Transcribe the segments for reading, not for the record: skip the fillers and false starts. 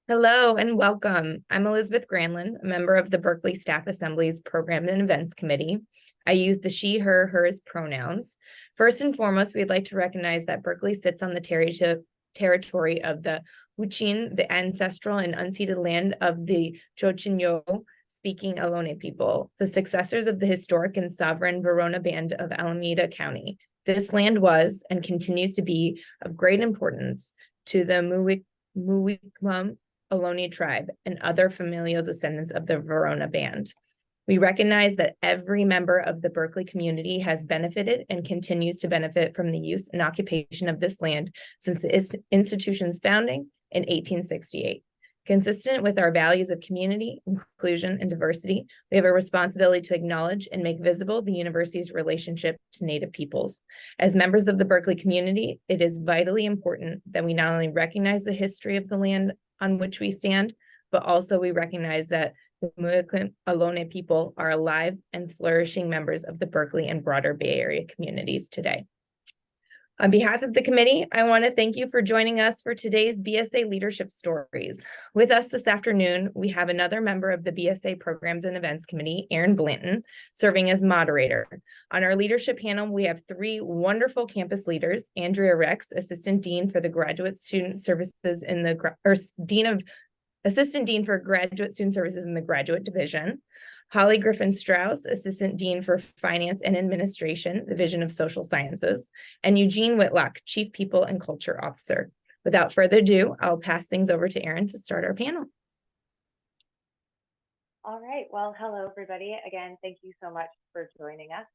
Hello and welcome. I'm Elizabeth Granlin, a member of the Berkeley Staff Assembly's Program and Events Committee. I use the she, her, hers pronouns. First and foremost, we'd like to recognize that Berkeley sits on the territory of the Huichin, the ancestral and unceded land of the Chochenyo speaking Ohlone people, the successors of the historic and sovereign Verona Band of Alameda County. This land was and continues to be of great importance to the Muwekma Ohlone tribe, and other familial descendants of the Verona Band. We recognize that every member of the Berkeley community has benefited and continues to benefit from the use and occupation of this land since the institution's founding in 1868. Consistent with our values of community, inclusion, and diversity, we have a responsibility to acknowledge and make visible the university's relationship to Native peoples. As members of the Berkeley community, it is vitally important that we not only recognize the history of the land on which we stand, but also we recognize that the Muwekma Ohlone people are alive and flourishing members of the Berkeley and broader Bay Area communities today. On behalf of the committee, I want to thank you for joining us for today's BSA Leadership Stories. With us this afternoon, we have another member of the BSA Programs and Events Committee, Erin Blanton, serving as moderator. On our leadership panel, we have three wonderful campus leaders: Andrea Rex, Assistant Dean for the Graduate Student Services in the, Assistant Dean for Graduate Student Services in the Graduate Division; Holli Griffin Strauss, Assistant Dean for Finance and Administration, Division of Social Sciences; and Eugene Whitlock, Chief People and Culture Officer. Without further ado, I'll pass things over to Erin to start our panel. All right, well, hello everybody. Again, thank you so much for joining us.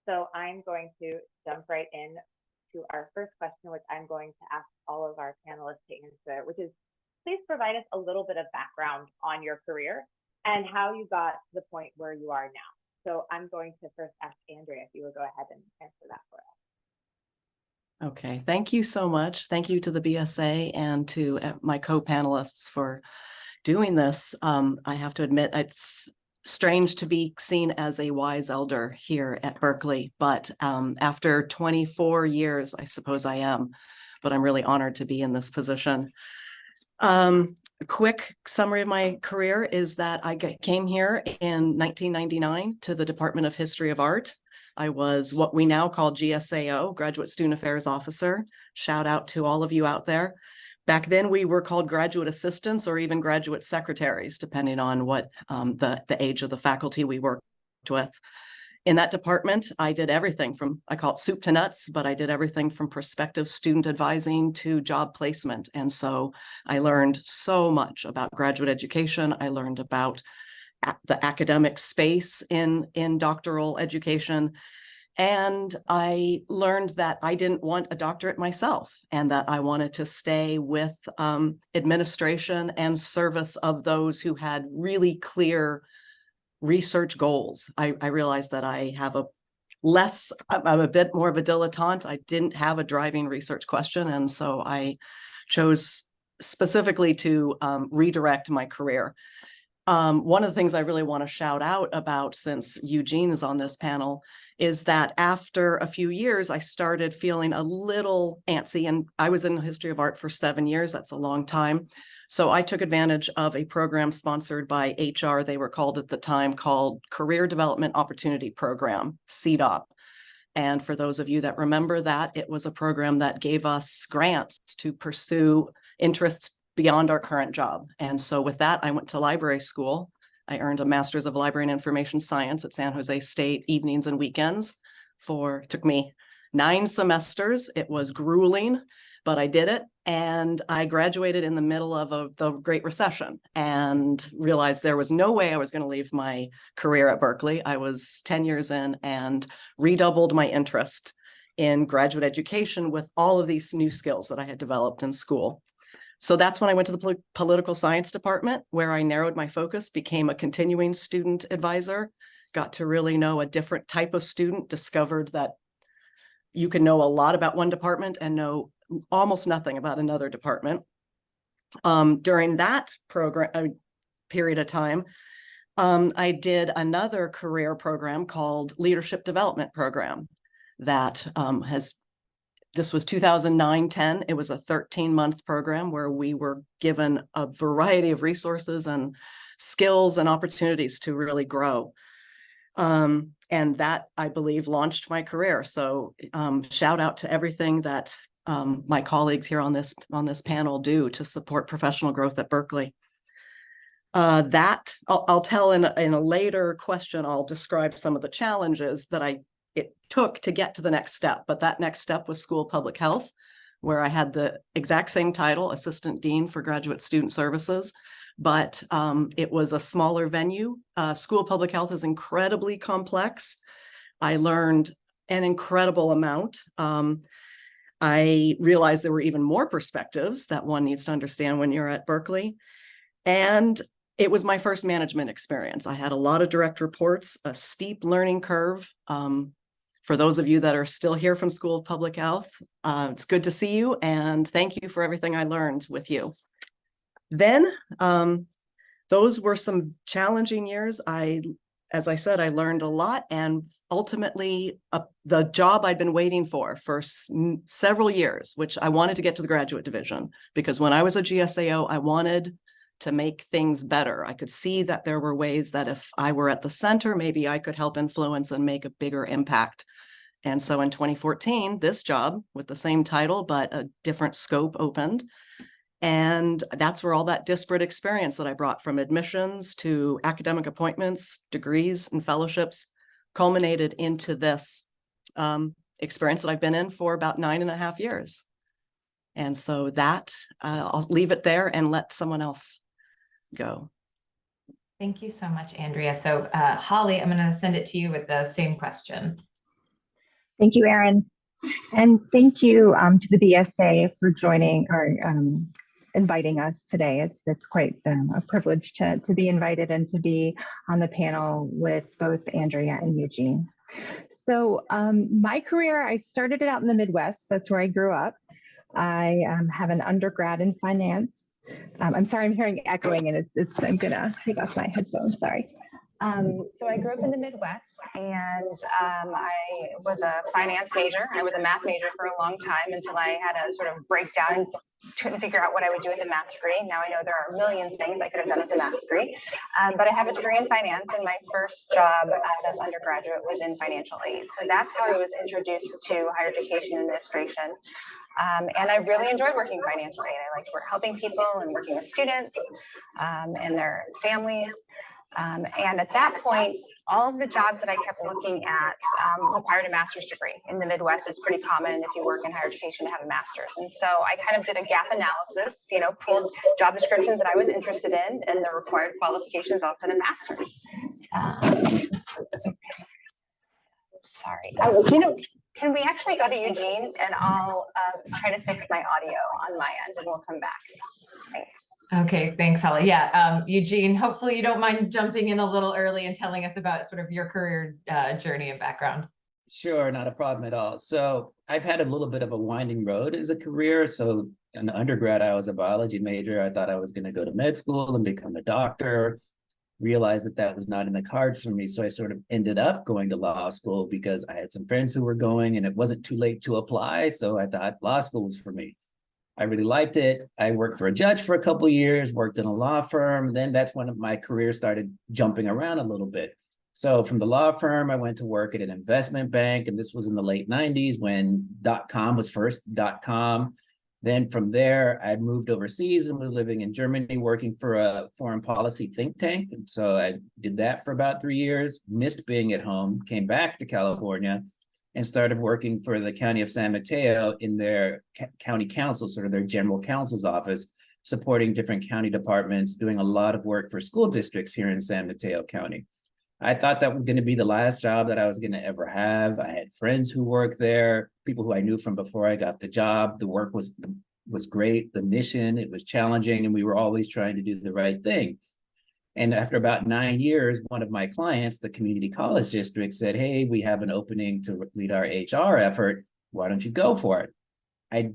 So I'm going to jump right in to our first question, which I'm going to ask all of our panelists to answer, which is, please provide us a little bit of background on your career and how you got to the point where you are now. So I'm going to first ask Andrea if you would go ahead and answer that for us. Okay, thank you so much. Thank you to the BSA and to my co-panelists for doing this. I have to admit, it's strange to be seen as a wise elder here at Berkeley, but after 24 years, I suppose I am, but I'm really honored to be in this position. A quick summary of my career is that I came here in 1999 to the Department of History of Art. I was what we now call GSAO, Graduate Student Affairs Officer. Shout out to all of you out there. Back then we were called graduate assistants or even graduate secretaries, depending on what the age of the faculty we worked with. In that department, I did everything from, I call it soup to nuts, but I did everything from prospective student advising to job placement. And so I learned so much about graduate education. I learned about the academic space in doctoral education. And I learned that I didn't want a doctorate myself and that I wanted to stay with administration and service of those who had really clear research goals. I realized that I'm a bit more of a dilettante. I didn't have a driving research question. And so I chose specifically to redirect my career. One of the things I really want to shout out about, since Eugene is on this panel, is that after a few years, I started feeling a little antsy, and I was in the history of art for 7 years. That's a long time. So I took advantage of a program sponsored by HR, they were called at the time, called Career Development Opportunity Program, CDOP. And for those of you that remember that, it was a program that gave us grants to pursue interests beyond our current job. And so with that, I went to library school. I earned a Master's of Library and Information Science at San Jose State, evenings and weekends. Took me 9 semesters. It was grueling, but I did it. And I graduated in the middle of the Great Recession and realized there was no way I was going to leave my career at Berkeley. I was 10 years in and redoubled my interest in graduate education with all of these new skills that I had developed in school. So that's when I went to the political science department, where I narrowed my focus, became a continuing student advisor, got to really know a different type of student, discovered that you can know a lot about one department and know almost nothing about another department. During that period of time, I did another career program called Leadership Development Program that this was 2009-10. It was a 13-month program where we were given a variety of resources and skills and opportunities to really grow. And that, I believe, launched my career. So shout out to everything that my colleagues here on this panel do to support professional growth at Berkeley. That I'll tell in a later question. I'll describe some of the challenges that it took to get to the next step. But that next step was School of Public Health, where I had the exact same title, Assistant Dean for Graduate Student Services, but it was a smaller venue. School of Public Health is incredibly complex. I learned an incredible amount. I realized there were even more perspectives that one needs to understand when you're at Berkeley. And it was my first management experience. I had a lot of direct reports, a steep learning curve. For those of you that are still here from School of Public Health, it's good to see you, and thank you for everything I learned with you. Then, those were some challenging years. As I said, I learned a lot, and ultimately the job I'd been waiting for several years, which I wanted to get to the graduate division, because when I was a GSAO, I wanted to make things better. I could see that there were ways that if I were at the center, maybe I could help influence and make a bigger impact. And so in 2014, this job with the same title, but a different scope opened. And that's where all that disparate experience that I brought from admissions to academic appointments, degrees, and fellowships culminated into this experience that I've been in for about 9.5 years. And so that I'll leave it there and let someone else go. Thank you so much, Andrea. So Holli, I'm going to send it to you with the same question. Thank you, Erin. And thank you to the BSA for joining or inviting us today. It's quite a privilege to be invited and to be on the panel with both Andrea and Eugene. So my career, I started it out in the Midwest. That's where I grew up. I have an undergrad in finance. I'm sorry, I'm hearing echoing, and I'm gonna take off my headphones, sorry. So I grew up in the Midwest, and I was a finance major. I was a math major for a long time until I had a sort of breakdown and couldn't figure out what I would do with a math degree. Now I know there are a million things I could have done with a math degree, but I have a degree in finance, and my first job as an undergraduate was in financial aid. So that's how I was introduced to higher education administration. And I really enjoyed working financial aid. I liked helping people and working with students and their families. And at that point, all of the jobs that I kept looking at required a master's degree. In the Midwest, it's pretty common if you work in higher education to have a master's. And so I kind of did a gap analysis, pulled job descriptions that I was interested in, and the required qualifications all said a master's. Sorry. Can we actually go to Eugene, and I'll try to fix my audio on my end, and we'll come back. Thanks. Okay, thanks, Holli. Yeah, Eugene, hopefully you don't mind jumping in a little early and telling us about sort of your career journey and background. Sure, not a problem at all. So I've had a little bit of a winding road as a career. So in undergrad, I was a biology major. I thought I was going to go to med school and become a doctor. Realized that that was not in the cards for me. So I sort of ended up going to law school because I had some friends who were going and it wasn't too late to apply. So I thought law school was for me. I really liked it. I worked for a judge for a couple of years, worked in a law firm. Then that's when my career started jumping around a little bit. So from the law firm, I went to work at an investment bank. And this was in the late 90s when .com was first .com. Then from there, I moved overseas and was living in Germany, working for a foreign policy think tank. And so I did that for about 3 years, missed being at home, came back to California, and started working for the County of San Mateo in their county council, sort of their general counsel's office, supporting different county departments, doing a lot of work for school districts here in San Mateo County. I thought that was going to be the last job that I was going to ever have. I had friends who worked there, people who I knew from before I got the job. The work was great, the mission, it was challenging, and we were always trying to do the right thing. And after about 9 years, one of my clients, the community college district, said, hey, we have an opening to lead our HR effort. Why don't you go for it? I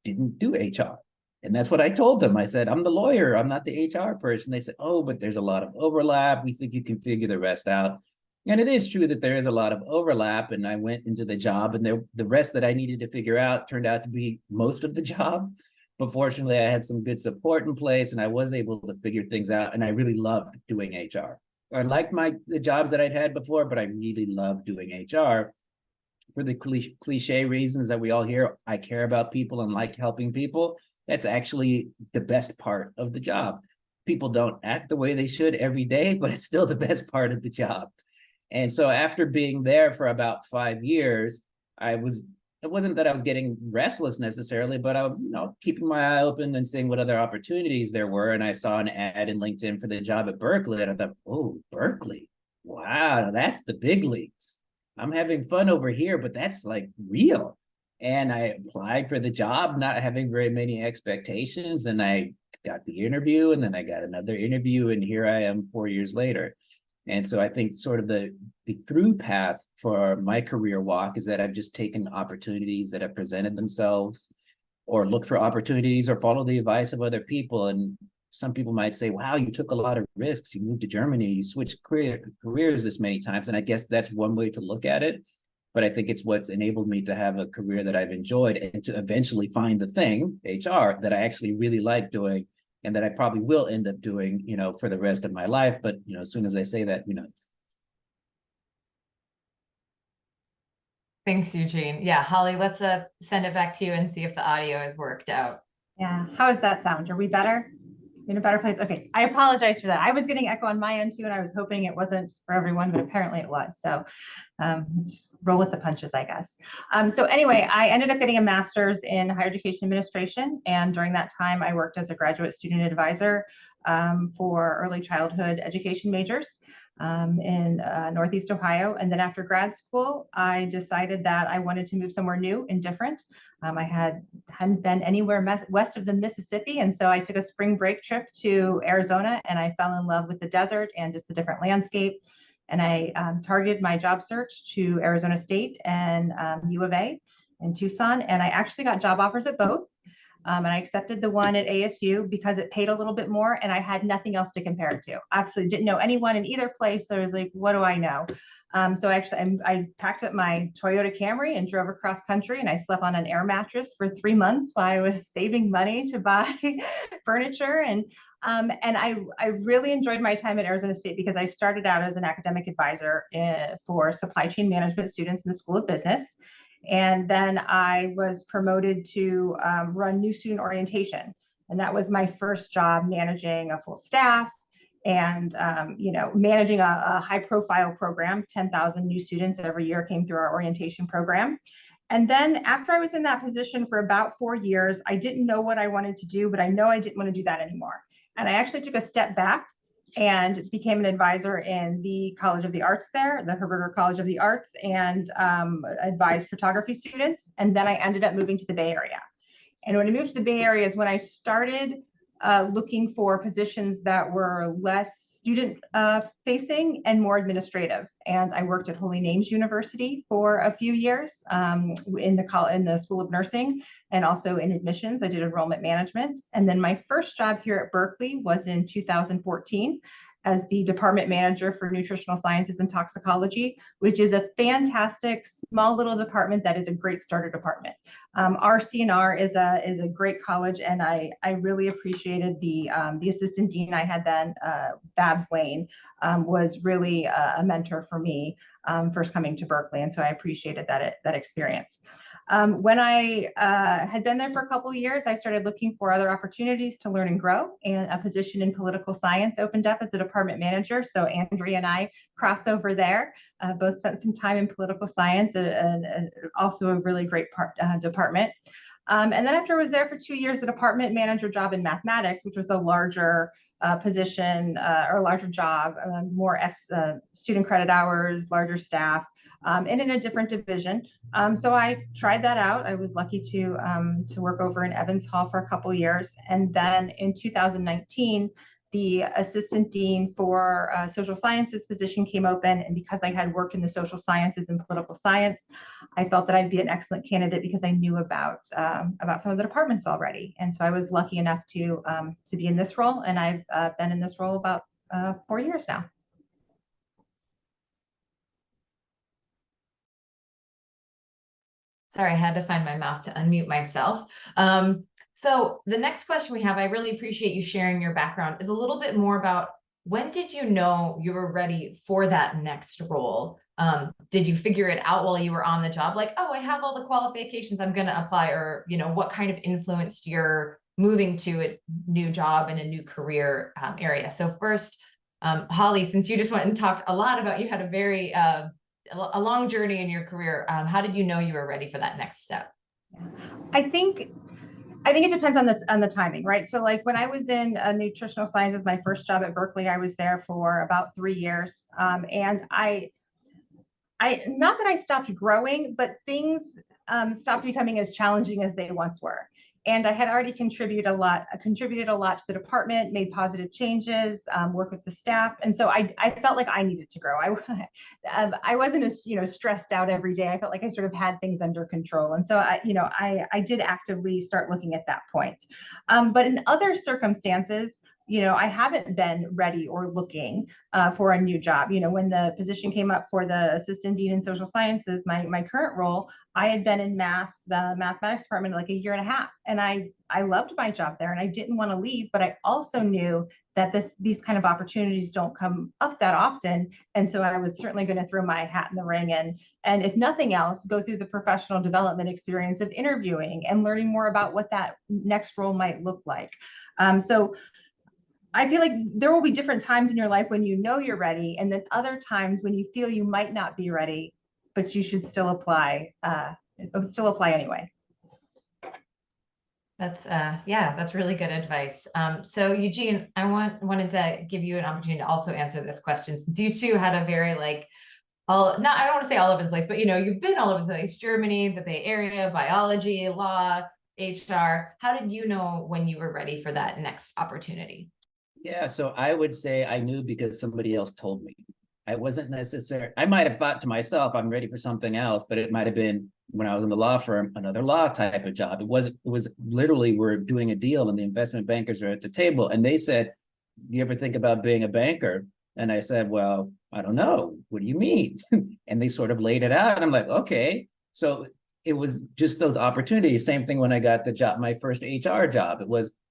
didn't do HR. And that's what I told them. I said, I'm the lawyer. I'm not the HR person. They said, oh, but there's a lot of overlap. We think you can figure the rest out. And it is true that there is a lot of overlap, and I went into the job, and the rest that I needed to figure out turned out to be most of the job. But fortunately, I had some good support in place, and I was able to figure things out. And I really loved doing HR. I liked the jobs that I'd had before, but I really loved doing HR for the cliche reasons that we all hear. I care about people and like helping people. That's actually the best part of the job. People don't act the way they should every day, but it's still the best part of the job. And so after being there for about 5 years, it wasn't that I was getting restless necessarily, but I was, keeping my eye open and seeing what other opportunities there were. And I saw an ad in LinkedIn for the job at Berkeley, and I thought, oh, Berkeley, wow, that's the big leagues. I'm having fun over here, but that's like real. And I applied for the job, not having very many expectations, and I got the interview, and then I got another interview, and here I am 4 years later. And so I think sort of the through path for my career walk is that I've just taken opportunities that have presented themselves, or looked for opportunities, or follow the advice of other people. And some people might say, wow, you took a lot of risks. You moved to Germany, you switched careers this many times. And I guess that's one way to look at it. But I think it's what's enabled me to have a career that I've enjoyed, and to eventually find the thing, HR, that I actually really like doing, and that I probably will end up doing, for the rest of my life. But, as soon as I say that, Thanks, Eugene. Yeah, Holly, let's send it back to you and see if the audio has worked out. Yeah, how does that sound? Are we better? In a better place? Okay, I apologize for that. I was getting echo on my end too, and I was hoping it wasn't for everyone, but apparently it was. So just roll with the punches, I guess. So anyway, I ended up getting a master's in higher education administration. And during that time, I worked as a graduate student advisor for early childhood education majors in Northeast Ohio. And then after grad school, I decided that I wanted to move somewhere new and different. I hadn't been anywhere west of the Mississippi. And so I took a spring break trip to Arizona, and I fell in love with the desert and just the different landscape. And I targeted my job search to Arizona State and U of A in Tucson. And I actually got job offers at both. And I accepted the one at ASU because it paid a little bit more, and I had nothing else to compare it to. Absolutely didn't know anyone in either place. So I was like, what do I know? So actually, I packed up my Toyota Camry and drove across country, and I slept on an air mattress for 3 months while I was saving money to buy furniture. And I really enjoyed my time at Arizona State because I started out as an academic advisor for supply chain management students in the School of Business. And then I was promoted to run new student orientation. And that was my first job, managing a full staff and, managing a high profile program. 10,000 new students every year came through our orientation program. And then after I was in that position for about 4 years, I didn't know what I wanted to do, but I know I didn't want to do that anymore. And I actually took a step back and became an advisor in the College of the Arts there, the Herberger College of the Arts, and advised photography students. And then I ended up moving to the Bay Area. And when I moved to the Bay Area is when I started looking for positions that were less student facing and more administrative. And I worked at Holy Names University for a few years in the School of Nursing, and also in admissions. I did enrollment management. And then my first job here at Berkeley was in 2014 as the department manager for nutritional sciences and toxicology, which is a fantastic small little department that is a great starter department. Our CNR is a great college, and I really appreciated the assistant dean I had then, Babs Lane, was really a mentor for me first coming to Berkeley, and so I appreciated that experience. When I had been there for a couple of years, I started looking for other opportunities to learn and grow, and a position in political science opened up as a department manager. So Andrea and I cross over there, both spent some time in political science, and also a really great department. And then after I was there for 2 years, the department manager job in mathematics, which was a larger position or a larger job, more student credit hours, larger staff, and in a different division. So I tried that out. I was lucky to work over in Evans Hall for a couple of years. And then in 2019, the assistant dean for social sciences position came open. And because I had worked in the social sciences and political science, I felt that I'd be an excellent candidate because I knew about some of the departments already. And so I was lucky enough to be in this role. And I've been in this role about 4 years now. Sorry, I had to find my mouse to unmute myself. So the next question we have, I really appreciate you sharing your background, is a little bit more about when did you know you were ready for that next role? Did you figure it out while you were on the job? Like, oh, I have all the qualifications, I'm going to apply, or, you know, what kind of influenced your moving to a new job and a new career area? So first, Holli, since you just went and talked a lot about, you had a very, a long journey in your career. How did you know you were ready for that next step? I think it depends on the timing, right? So like when I was in nutritional sciences, my first job at Berkeley, I was there for about 3 years. And I not that I stopped growing, but things stopped becoming as challenging as they once were. And I had already contributed a lot to the department, made positive changes, worked with the staff. And so I felt like I needed to grow. I wasn't as, stressed out every day. I felt like I sort of had things under control. And so I did actively start looking at that point. But in other circumstances, I haven't been ready or looking for a new job. When the position came up for the assistant dean in social sciences, my current role, I had been in the mathematics department like 1.5 years. And I loved my job there and I didn't want to leave, but I also knew that these kind of opportunities don't come up that often. And so I was certainly going to throw my hat in the ring and if nothing else, go through the professional development experience of interviewing and learning more about what that next role might look like. So I feel like there will be different times in your life when you know you're ready, and then other times when you feel you might not be ready, but you should still apply anyway. That's really good advice. So Eugene, I wanted to give you an opportunity to also answer this question, since you two had a very I don't want to say all over the place, but you've been all over the place: Germany, the Bay Area, biology, law, HR. How did you know when you were ready for that next opportunity? Yeah, so I would say I knew because somebody else told me. I wasn't necessarily, I might have thought to myself, I'm ready for something else, but it might have been when I was in the law firm, another law type of job. It was literally, we're doing a deal and the investment bankers are at the table and they said, you ever think about being a banker? And I said, well, I don't know. What do you mean? And they sort of laid it out. And I'm like, okay. So it was just those opportunities. Same thing when I got the job, my first HR job.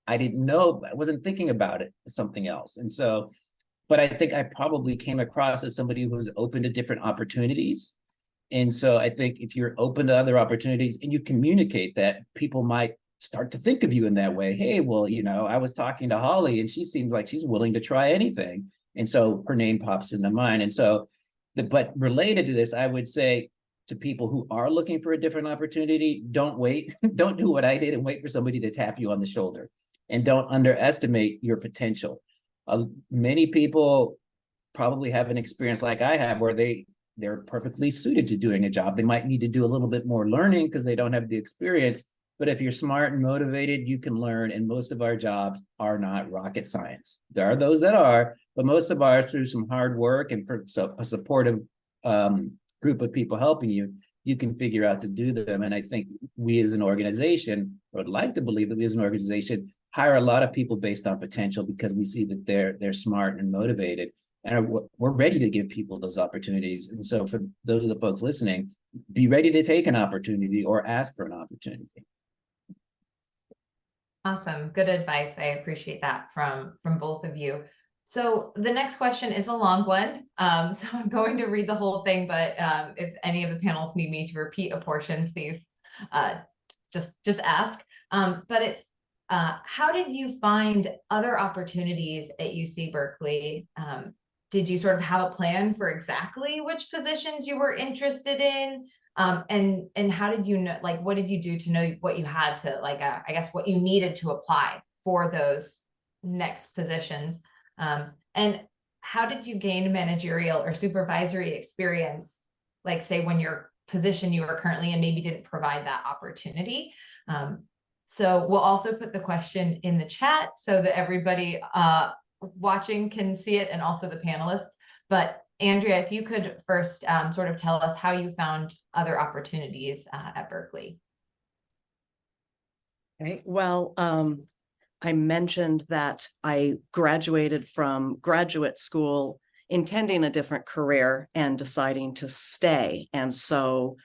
I didn't know, I wasn't thinking about it as something else. And so, but I think I probably came across as somebody who was open to different opportunities. And so I think if you're open to other opportunities and you communicate that, people might start to think of you in that way. Hey, well, I was talking to Holli and she seems like she's willing to try anything. And so her name pops into mind. And so, but related to this, I would say to people who are looking for a different opportunity, don't wait. Don't do what I did and wait for somebody to tap you on the shoulder. And don't underestimate your potential. Many people probably have an experience like I have where they're perfectly suited to doing a job. They might need to do a little bit more learning because they don't have the experience. But if you're smart and motivated, you can learn. And most of our jobs are not rocket science. There are those that are, but most of ours, through some hard work and for a supportive group of people helping you, you can figure out to do them. And I think we as an organization, or would like to believe that we as an organization, hire a lot of people based on potential because we see that they're smart and motivated, and we're ready to give people those opportunities. And so for those of the folks listening, be ready to take an opportunity or ask for an opportunity. Awesome. Good advice. I appreciate that from both of you. So the next question is a long one. So I'm going to read the whole thing, but if any of the panelists need me to repeat a portion, please just ask. But it's, how did you find other opportunities at UC Berkeley? Did you sort of have a plan for exactly which positions you were interested in? And how did you know, what did you do to know what you had to, I guess, what you needed to apply for those next positions? And how did you gain managerial or supervisory experience, say when your position you are currently in maybe didn't provide that opportunity? So we'll also put the question in the chat so that everybody watching can see it, and also the panelists. But Andrea, if you could first sort of tell us how you found other opportunities at Berkeley. Okay. Well, I mentioned that I graduated from graduate school intending a different career and deciding to stay. And so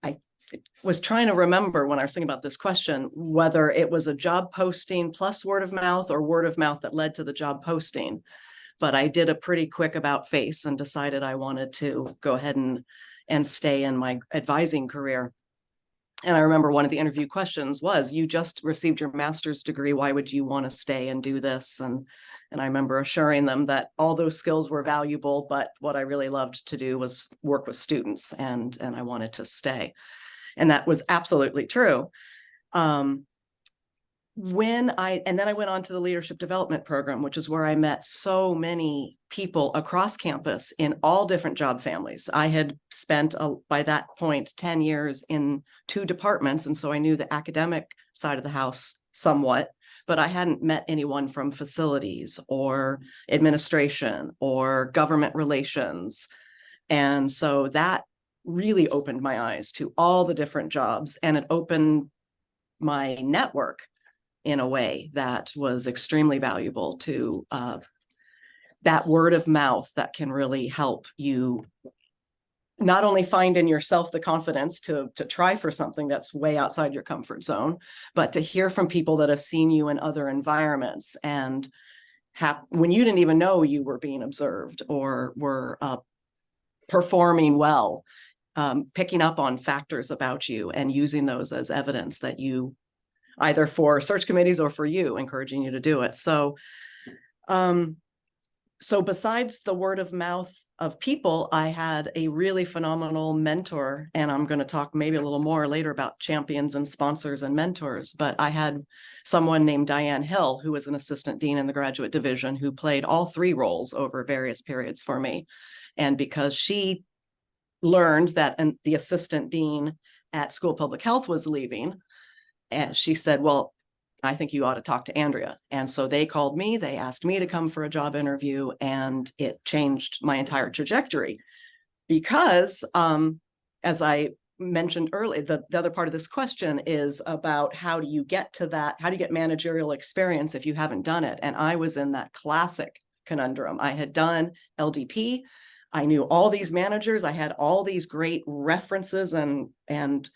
I was trying to remember when I was thinking about this question, whether it was a job posting plus word of mouth or word of mouth that led to the job posting. But I did a pretty quick about face and decided I wanted to go ahead and stay in my advising career. And I remember one of the interview questions was, you just received your master's degree. Why would you want to stay and do this? And I remember assuring them that all those skills were valuable, but what I really loved to do was work with students, and I wanted to stay. And that was absolutely true. And then I went on to the leadership development program, which is where I met so many people across campus in all different job families. I had spent, by that point, 10 years in 2 departments. And so I knew the academic side of the house somewhat, but I hadn't met anyone from facilities or administration or government relations. And so that really opened my eyes to all the different jobs, and it opened my network in a way that was extremely valuable to that word of mouth that can really help you not only find in yourself the confidence to try for something that's way outside your comfort zone, but to hear from people that have seen you in other environments and when you didn't even know you were being observed or were performing well, picking up on factors about you and using those as evidence that you, either for search committees or for you, encouraging you to do it. So besides the word of mouth of people, I had a really phenomenal mentor, and I'm going to talk maybe a little more later about champions and sponsors and mentors, but I had someone named Diane Hill, who was an assistant dean in the graduate division, who played all 3 roles over various periods for me. And because she learned that the assistant dean at School of Public Health was leaving, and she said, well, I think you ought to talk to Andrea. And so they called me, they asked me to come for a job interview, and it changed my entire trajectory. Because as I mentioned earlier, the other part of this question is about how do you get to that? How do you get managerial experience if you haven't done it? And I was in that classic conundrum. I had done LDP. I knew all these managers. I had all these great references, and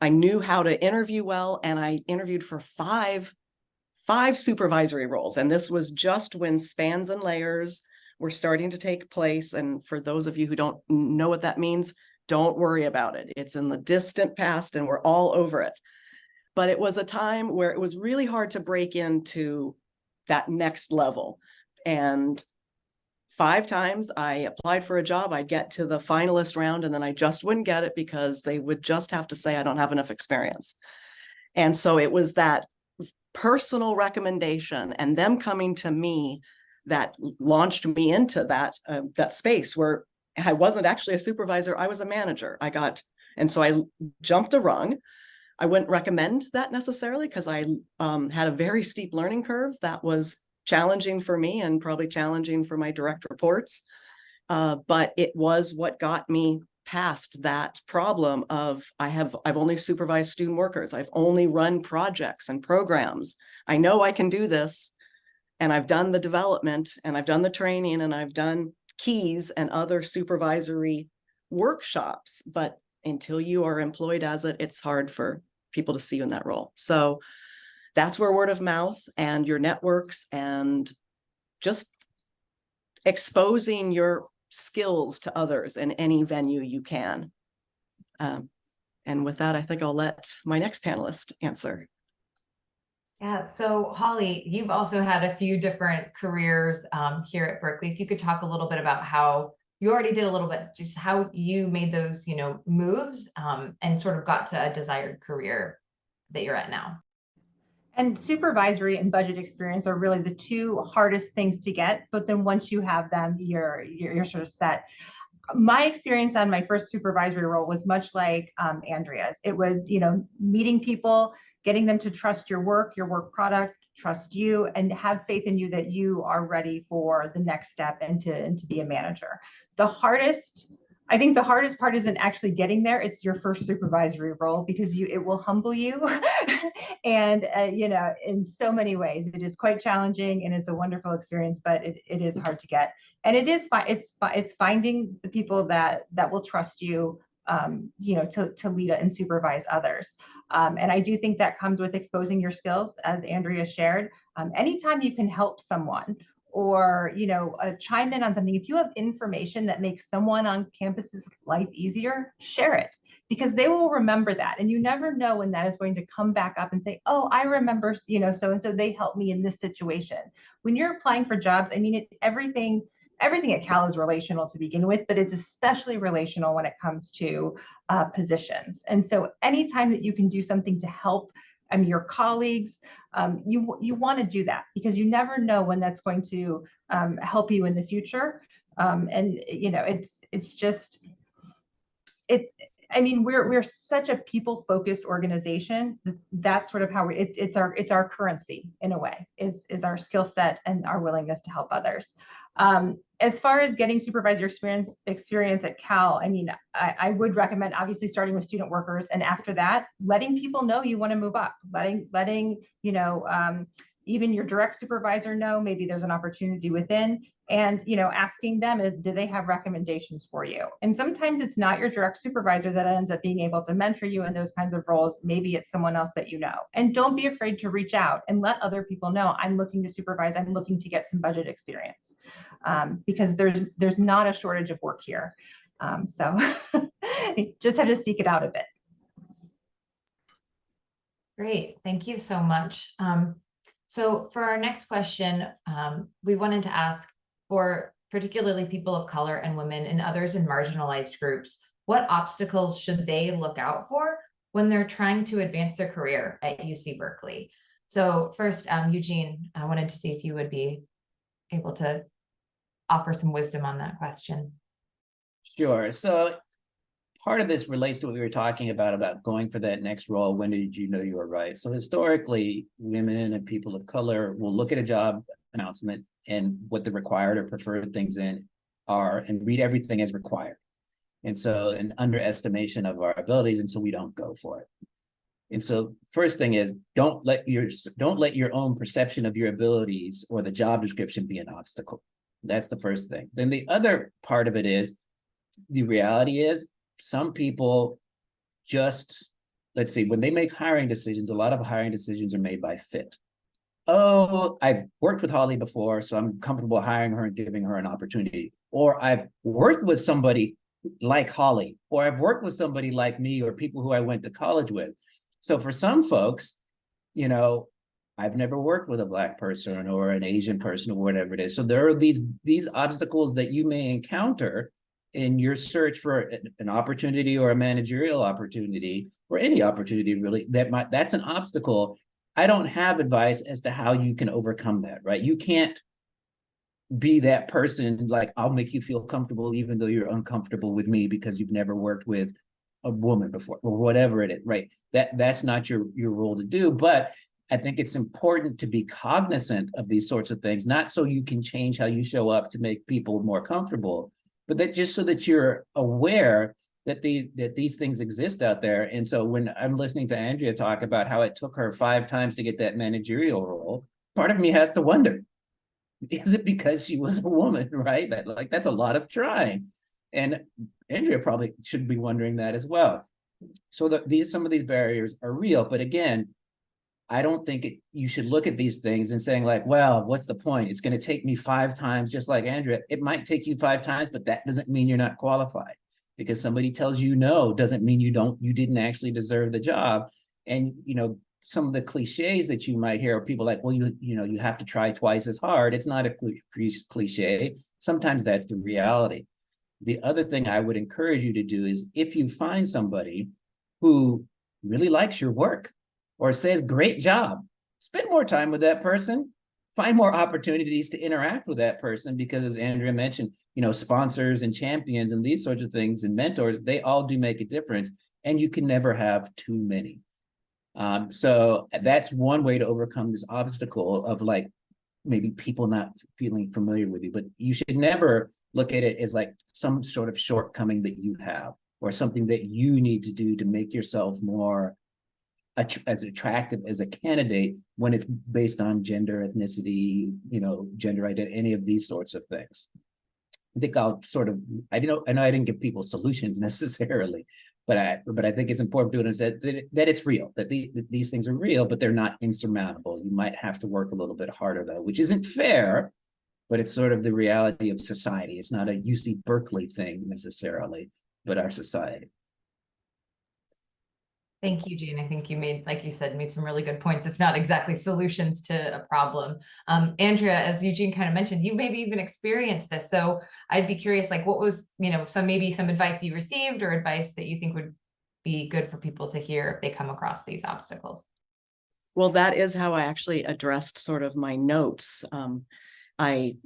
I knew how to interview well, and I interviewed for five supervisory roles. And this was just when spans and layers were starting to take place. And for those of you who don't know what that means, don't worry about it. It's in the distant past and we're all over it. But it was a time where it was really hard to break into that next level. And 5 times I applied for a job, I'd get to the finalist round, and then I just wouldn't get it because they would just have to say I don't have enough experience. And so it was that personal recommendation and them coming to me that launched me into that space where I wasn't actually a supervisor, I was a manager. And so I jumped a rung. I wouldn't recommend that necessarily because I had a very steep learning curve that was challenging for me and probably challenging for my direct reports. But it was what got me past that problem of I've only supervised student workers. I've only run projects and programs. I know I can do this, and I've done the development and I've done the training and I've done keys and other supervisory workshops. But until you are employed as it, it's hard for people to see you in that role. So that's where word of mouth and your networks and just exposing your skills to others in any venue you can. And with that, I think I'll let my next panelist answer. Yeah, so Holli, you've also had a few different careers here at Berkeley. If you could talk a little bit about how you already did a little bit, just how you made those, moves and sort of got to a desired career that you're at now. And supervisory and budget experience are really the 2 hardest things to get, but then once you have them, you're sort of set. My experience on my first supervisory role was much like Andrea's. It was, meeting people, getting them to trust your work product, trust you, and have faith in you that you are ready for the next step and to be a manager. I think the hardest part isn't actually getting there. It's your first supervisory role because it will humble you. And, in so many ways, it is quite challenging and it's a wonderful experience, but it is hard to get. And it is it's finding the people that will trust you to lead and supervise others. And I do think that comes with exposing your skills, as Andrea shared. Anytime you can help someone or, chime in on something, if you have information that makes someone on campus's life easier, share it, because they will remember that. And you never know when that is going to come back up and say, oh, I remember, so-and-so, they helped me in this situation. When you're applying for jobs, I mean, everything at Cal is relational to begin with, but it's especially relational when it comes to positions. And so anytime that you can do something to help your colleagues, you want to do that, because you never know when that's going to help you in the future. We're such a people-focused organization. That's sort of how it's our currency in a way, is our skill set and our willingness to help others. As far as getting supervisor experience at Cal, I would recommend obviously starting with student workers, and after that, letting people know you want to move up, letting even your direct supervisor know maybe there's an opportunity within, and asking them, do they have recommendations for you? And sometimes it's not your direct supervisor that ends up being able to mentor you in those kinds of roles. Maybe it's someone else that you know. And don't be afraid to reach out and let other people know, I'm looking to supervise, I'm looking to get some budget experience, because there's not a shortage of work here. So you just have to seek it out a bit. Great, thank you so much. So for our next question, we wanted to ask, for particularly people of color and women and others in marginalized groups, what obstacles should they look out for when they're trying to advance their career at UC Berkeley? So first, Eugene, I wanted to see if you would be able to offer some wisdom on that question. Sure. So part of this relates to what we were talking about going for that next role. When did you know you were right? So historically, women and people of color will look at a job announcement and what the required or preferred things in are and read everything as required. And so an underestimation of our abilities, and so we don't go for it. And so first thing is, don't let your own perception of your abilities or the job description be an obstacle. That's the first thing. Then the other part of it is, the reality is, some people just, let's see, when they make hiring decisions, a lot of hiring decisions are made by fit. Oh, I've worked with Holli before, so I'm comfortable hiring her and giving her an opportunity. Or I've worked with somebody like Holli, or I've worked with somebody like me, or people who I went to college with. So for some folks, I've never worked with a Black person or an Asian person or whatever it is. So there are these obstacles that you may encounter in your search for an opportunity or a managerial opportunity, or any opportunity really, that's an obstacle. I don't have advice as to how you can overcome that, right? You can't be that person like, I'll make you feel comfortable even though you're uncomfortable with me because you've never worked with a woman before, or whatever it is, right? That's not your role to do. But I think it's important to be cognizant of these sorts of things, not so you can change how you show up to make people more comfortable, but that just so that you're aware that these things exist out there. And so when I'm listening to Andrea talk about how it took her 5 times to get that managerial role, part of me has to wonder, is it because she was a woman, right? That's a lot of trying. And Andrea probably should be wondering that as well. So some of these barriers are real, but again, I don't think you should look at these things and saying like, well, what's the point? It's going to take me 5 times, just like Andrea. It might take you 5 times, but that doesn't mean you're not qualified. Because somebody tells you no doesn't mean you didn't actually deserve the job. And some of the cliches that you might hear are people like, well, you have to try twice as hard. It's not a cliche. Sometimes that's the reality. The other thing I would encourage you to do is, if you find somebody who really likes your work or says, great job, spend more time with that person, find more opportunities to interact with that person, because as Andrea mentioned, sponsors and champions and these sorts of things and mentors, they all do make a difference, and you can never have too many. So that's one way to overcome this obstacle of like maybe people not feeling familiar with you, but you should never look at it as like some sort of shortcoming that you have or something that you need to do to make yourself more as attractive as a candidate when it's based on gender, ethnicity, gender identity, any of these sorts of things. I think I'll sort of, I know I didn't give people solutions necessarily, but I think it's important to understand that it's real, that these things are real, but they're not insurmountable. You might have to work a little bit harder though, which isn't fair, but it's sort of the reality of society. It's not a UC Berkeley thing necessarily, but our society. Thank you, Eugene. I think you made, like you said, made some really good points, if not exactly solutions to a problem. Andrea, as Eugene kind of mentioned, you maybe even experienced this. So I'd be curious, like what was, maybe some advice you received or advice that you think would be good for people to hear if they come across these obstacles? Well, that is how I actually addressed sort of my notes. I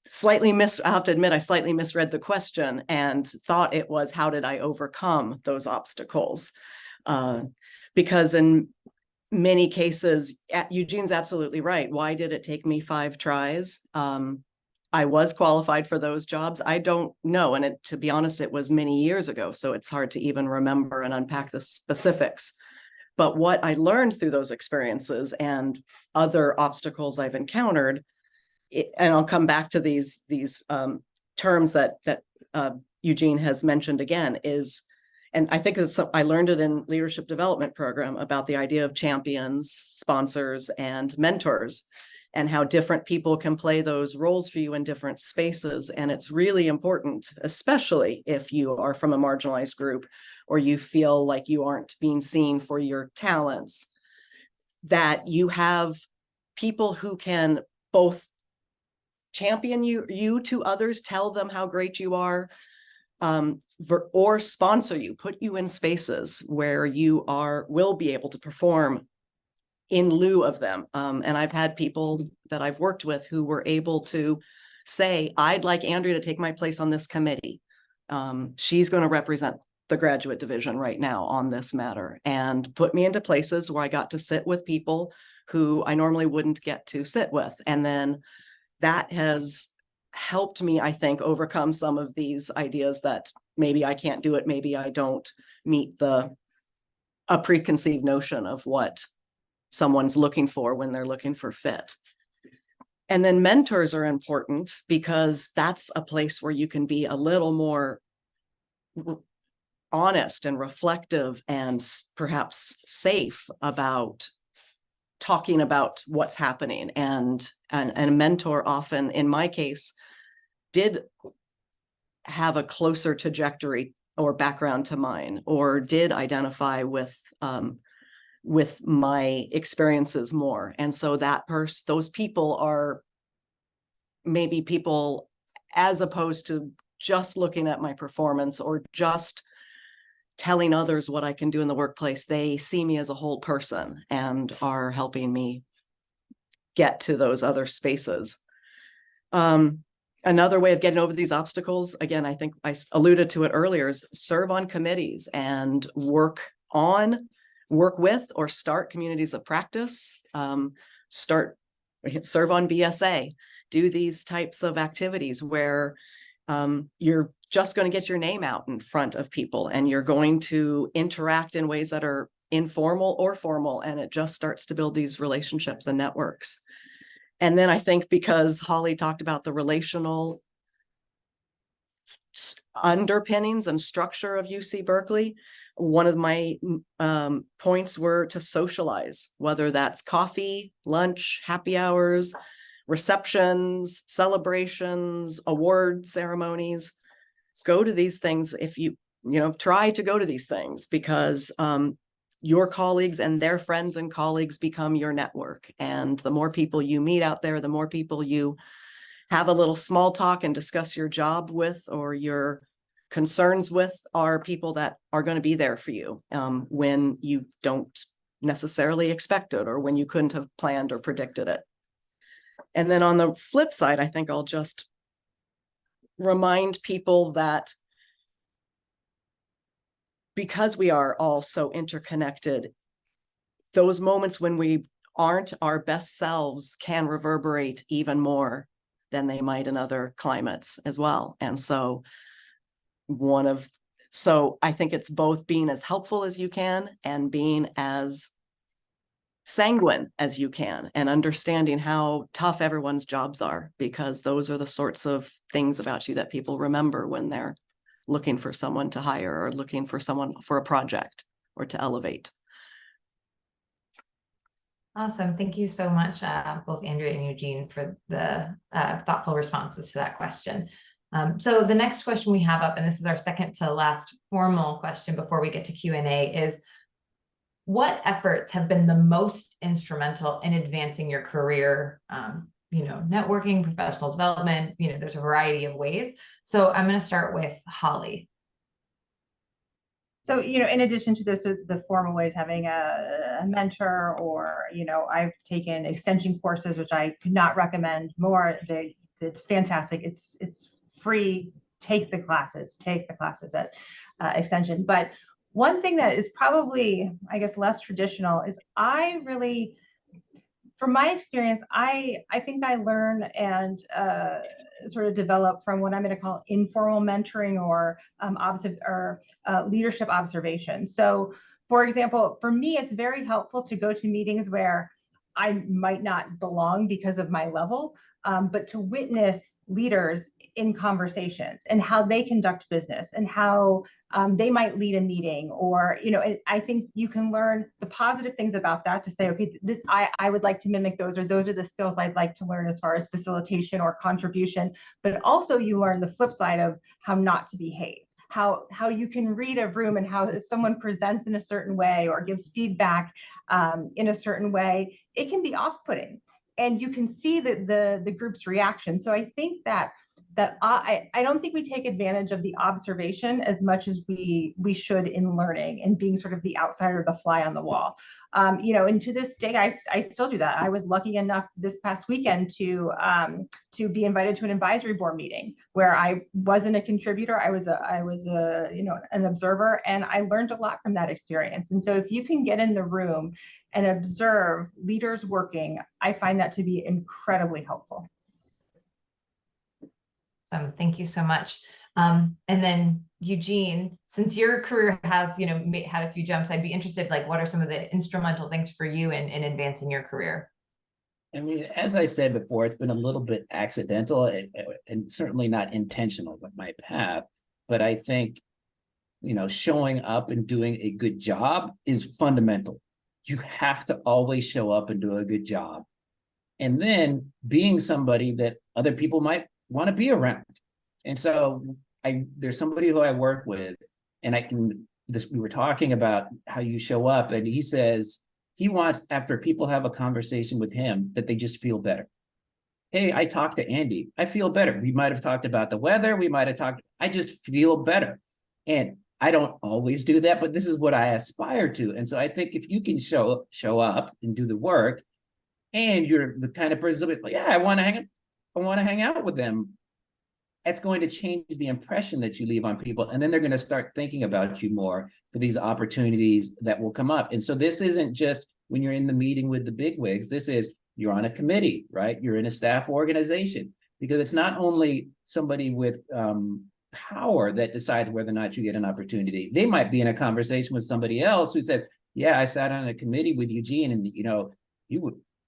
have to admit, I slightly misread the question and thought it was, how did I overcome those obstacles? Because in many cases, Eugene's absolutely right. Why did it take me 5 tries? I was qualified for those jobs. I don't know. And to be honest, it was many years ago. So it's hard to even remember and unpack the specifics. But what I learned through those experiences and other obstacles I've encountered, and I'll come back to these terms that Eugene has mentioned again, is, and I think I learned it in leadership development program about the idea of champions, sponsors, and mentors, and how different people can play those roles for you in different spaces. And it's really important, especially if you are from a marginalized group or you feel like you aren't being seen for your talents, that you have people who can both champion you to others, tell them how great you are, or sponsor you, put you in spaces where you will be able to perform in lieu of them. And I've had people that I've worked with who were able to say, I'd like Andrea to take my place on this committee. She's going to represent the graduate division right now on this matter, and put me into places where I got to sit with people who I normally wouldn't get to sit with. And then that has helped me, I think, overcome some of these ideas that maybe I can't do it, maybe I don't meet a preconceived notion of what someone's looking for when they're looking for fit. And then mentors are important because that's a place where you can be a little more honest and reflective and perhaps safe about talking about what's happening. And a mentor often, in my case, did have a closer trajectory or background to mine, or did identify with my experiences more. And so those people are maybe people, as opposed to just looking at my performance or just telling others what I can do in the workplace, they see me as a whole person and are helping me get to those other spaces. Another way of getting over these obstacles, again, I think I alluded to it earlier, is serve on committees and work with or start communities of practice, serve on BSA, do these types of activities where you're just going to get your name out in front of people and you're going to interact in ways that are informal or formal, and it just starts to build these relationships and networks. And then I think, because Holli talked about the relational underpinnings and structure of UC Berkeley, one of my points were to socialize, whether that's coffee, lunch, happy hours, receptions, celebrations, award ceremonies. Go to these things if you try to go to these things, because your colleagues and their friends and colleagues become your network. And the more people you meet out there, the more people you have a little small talk and discuss your job with or your concerns with, are people that are going to be there for you when you don't necessarily expect it or when you couldn't have planned or predicted it. And then on the flip side, I think I'll just remind people that because we are all so interconnected, those moments when we aren't our best selves can reverberate even more than they might in other climates as well. And so I think it's both being as helpful as you can and being as sanguine as you can, and understanding how tough everyone's jobs are, because those are the sorts of things about you that people remember when they're looking for someone to hire or looking for someone for a project or to elevate. Awesome. Thank you so much, both Andrea and Eugene, for the thoughtful responses to that question. So the next question we have up, and this is our second to last formal question before we get to Q&A, is what efforts have been the most instrumental in advancing your career? Networking, professional development, there's a variety of ways. So I'm going to start with Holli. So, in addition to this, the formal ways, having a mentor, or, I've taken extension courses, which I could not recommend more. It's fantastic. It's free. Take the classes at extension. But one thing that is probably, I guess, less traditional is from my experience, I think I learn and sort of develop from what I'm going to call informal mentoring or leadership observation. So, for example, for me, it's very helpful to go to meetings where I might not belong because of my level, but to witness leaders in conversations and how they conduct business and how they might lead a meeting, or, I think you can learn the positive things about that to say, okay, I would like to mimic those, or those are the skills I'd like to learn as far as facilitation or contribution. But also you learn the flip side of how not to behave. How you can read a room, and how if someone presents in a certain way or gives feedback in a certain way, it can be off-putting, and you can see the group's reaction. So I think that I don't think we take advantage of the observation as much as we should in learning and being sort of the outsider, the fly on the wall. And to this day, I still do that. I was lucky enough this past weekend to be invited to an advisory board meeting where I wasn't a contributor. I was an observer, and I learned a lot from that experience. And so if you can get in the room and observe leaders working, I find that to be incredibly helpful. Thank you so much. And then Eugene, since your career has, had a few jumps, I'd be interested, what are some of the instrumental things for you in advancing your career? I mean, as I said before, it's been a little bit accidental and certainly not intentional with my path. But I think, showing up and doing a good job is fundamental. You have to always show up and do a good job. And then being somebody that other people might want to be around. And so there's somebody who I work with, and we were talking about how you show up, and he says he wants, after people have a conversation with him, that they just feel better. Hey, I talked to Andy, I feel better. We might have talked about the weather, I just feel better. And I don't always do that, but this is what I aspire to. And so I think if you can show up and do the work, and you're the kind of person that, I want to hang out with them, that's going to change the impression that you leave on people. And then they're going to start thinking about you more for these opportunities that will come up. And so this isn't just when you're in the meeting with the bigwigs, this is you're on a committee, right? You're in a staff organization, because it's not only somebody with power that decides whether or not you get an opportunity. They might be in a conversation with somebody else who says, yeah, I sat on a committee with Eugene, and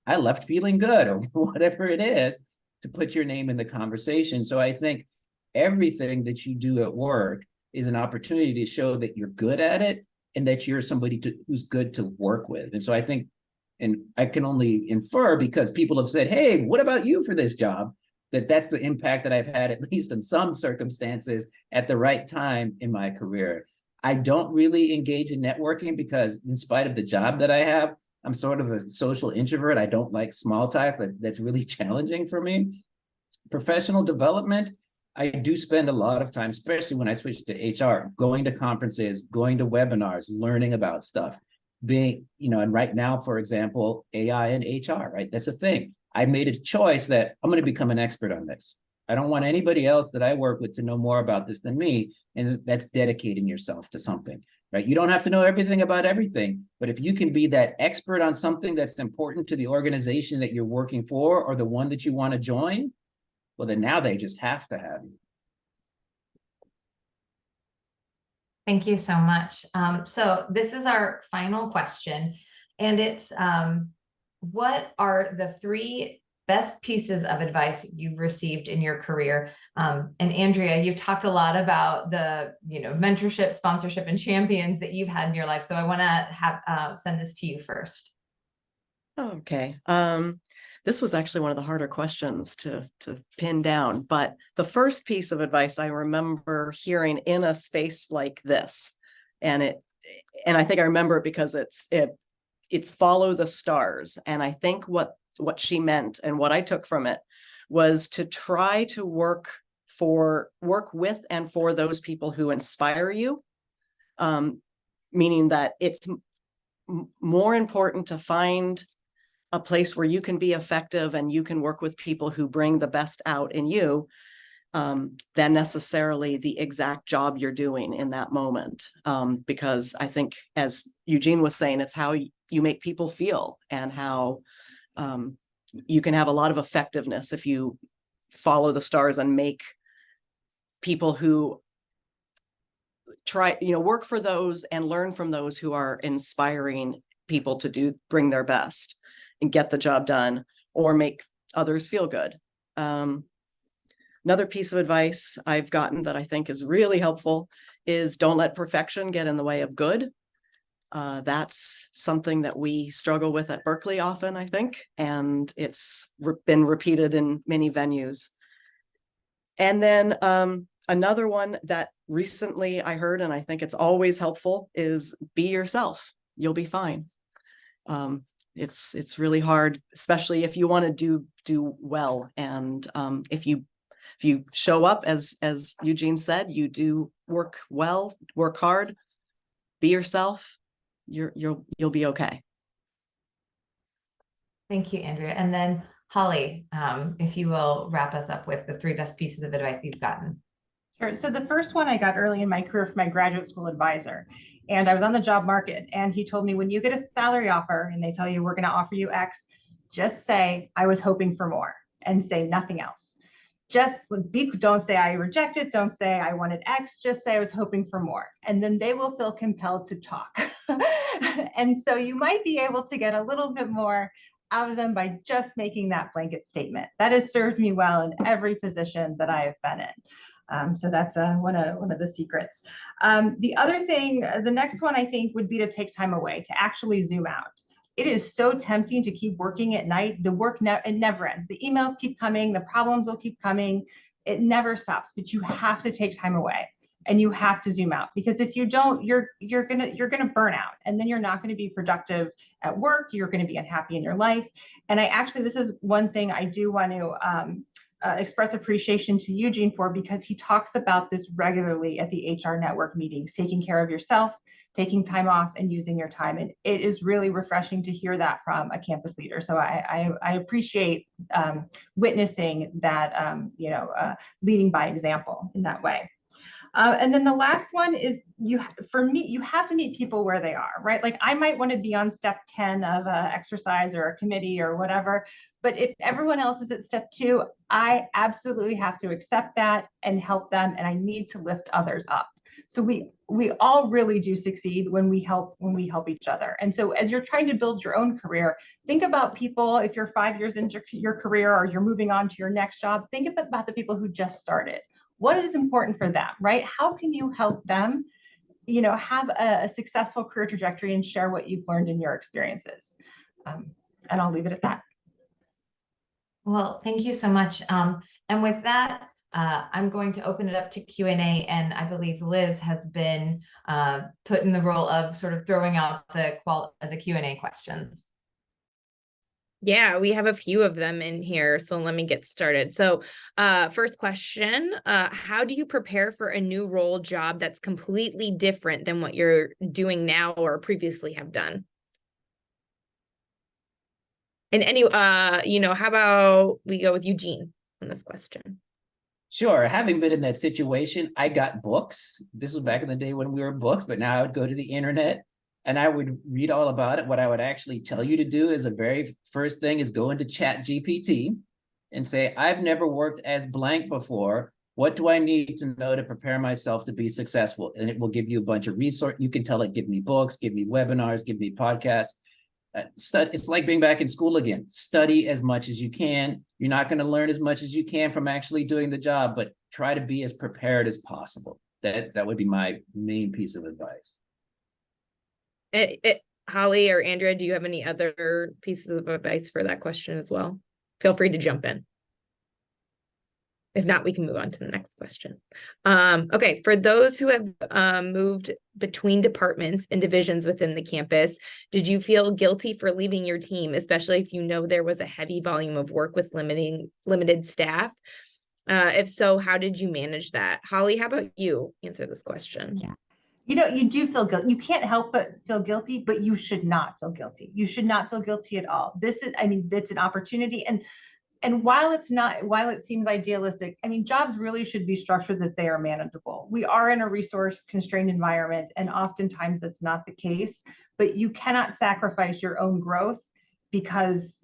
I left feeling good, or whatever it is, to put your name in the conversation. So I think everything that you do at work is an opportunity to show that you're good at it, and that you're somebody who's good to work with. And so I think, and I can only infer, because people have said, hey, what about you for this job? That's the impact that I've had, at least in some circumstances, at the right time in my career. I don't really engage in networking because, in spite of the job that I have, I'm sort of a social introvert. I don't like small talk. That's really challenging for me. Professional development, I do spend a lot of time, especially when I switched to HR, going to conferences, going to webinars, learning about stuff. And right now, for example, AI and HR, right? That's a thing. I made a choice that I'm going to become an expert on this. I don't want anybody else that I work with to know more about this than me. And that's dedicating yourself to something, right? You don't have to know everything about everything, but if you can be that expert on something that's important to the organization that you're working for, or the one that you want to join, well, then now they just have to have you. Thank you so much. So this is our final question. And it's what are the 3 best pieces of advice you've received in your career? And Andrea, you've talked a lot about the, mentorship, sponsorship, and champions that you've had in your life. So I want to send this to you first. Okay. This was actually one of the harder questions to pin down, but the first piece of advice I remember hearing in a space like this, and I think I remember it because it's follow the stars. And I think what she meant and what I took from it was to try to work with and for those people who inspire you, meaning that it's more important to find a place where you can be effective and you can work with people who bring the best out in you, than necessarily the exact job you're doing in that moment. Because I think, as Eugene was saying, it's how you make people feel and how you can have a lot of effectiveness if you follow the stars and make people who work for those and learn from those who are inspiring people to bring their best and get the job done or make others feel good. Another piece of advice I've gotten that I think is really helpful is don't let perfection get in the way of good. That's something that we struggle with at Berkeley often, I think, and it's been repeated in many venues. And then another one that recently I heard, and I think it's always helpful, is be yourself. You'll be fine. It's really hard, especially if you want to do well. And if you show up, as Eugene said, you do work well, work hard, be yourself, you'll be okay. Thank you, Andrea. And then Holli, if you will wrap us up with the 3 best pieces of advice you've gotten. Sure. So the first one I got early in my career from my graduate school advisor, and I was on the job market, and he told me, when you get a salary offer and they tell you we're going to offer you X, just say I was hoping for more and say nothing else. Don't say I rejected, don't say I wanted X, just say I was hoping for more. And then they will feel compelled to talk. And so you might be able to get a little bit more out of them by just making that blanket statement. That has served me well in every position that I have been in. So that's one of the secrets. The other thing, the next one I think would be to take time away, to actually zoom out. It is so tempting to keep working at night. The work it never ends. The emails keep coming, the problems will keep coming. It never stops, but you have to take time away and you have to zoom out, because if you don't, you're gonna burn out, and then you're not going to be productive at work. You're going to be unhappy in your life. And this is one thing I do want to express appreciation to Eugene for, because he talks about this regularly at the HR network meetings, taking care of yourself, taking time off, and using your time. And it is really refreshing to hear that from a campus leader. So I appreciate witnessing that, leading by example in that way. And then the last one is, for me, you have to meet people where they are, right? Like, I might want to be on step 10 of an exercise or a committee or whatever, but if everyone else is at step 2, I absolutely have to accept that and help them, and I need to lift others up. So we all really do succeed when we help each other. And so as you're trying to build your own career, think about people. If you're 5 years into your career or you're moving on to your next job, think about the people who just started. What is important for them, right? How can you help them, have a successful career trajectory and share what you've learned in your experiences? And I'll leave it at that. Well, thank you so much. And with that, I'm going to open it up to Q&A, and I believe Liz has been put in the role of sort of throwing out the Q&A questions. Yeah, we have a few of them in here, so let me get started. So first question, how do you prepare for a new role job that's completely different than what you're doing now or previously have done? And how about we go with Eugene on this question? Sure. Having been in that situation, I got books. This was back in the day when we were booked, but now I would go to the internet and I would read all about it. What I would actually tell you to do is the very first thing is go into ChatGPT and say, I've never worked as blank before. What do I need to know to prepare myself to be successful? And it will give you a bunch of resources. You can tell it, give me books, give me webinars, give me podcasts. It's like being back in school again. Study as much as you can. You're not going to learn as much as you can from actually doing the job, but try to be as prepared as possible. That would be my main piece of advice. Holli or Andrea, do you have any other pieces of advice for that question as well? Feel free to jump in. If not, we can move on to the next question. Okay, for those who have moved between departments and divisions within the campus, did you feel guilty for leaving your team, especially if you know there was a heavy volume of work with limited staff? If so, how did you manage that? Holli, how about you answer this question? Yeah. You know, you do feel guilty. You can't help but feel guilty, but you should not feel guilty. You should not feel guilty at all. This is, I mean, it's an opportunity. And while it seems idealistic, I mean, jobs really should be structured that they are manageable. We are in a resource constrained environment, and oftentimes that's not the case, but you cannot sacrifice your own growth because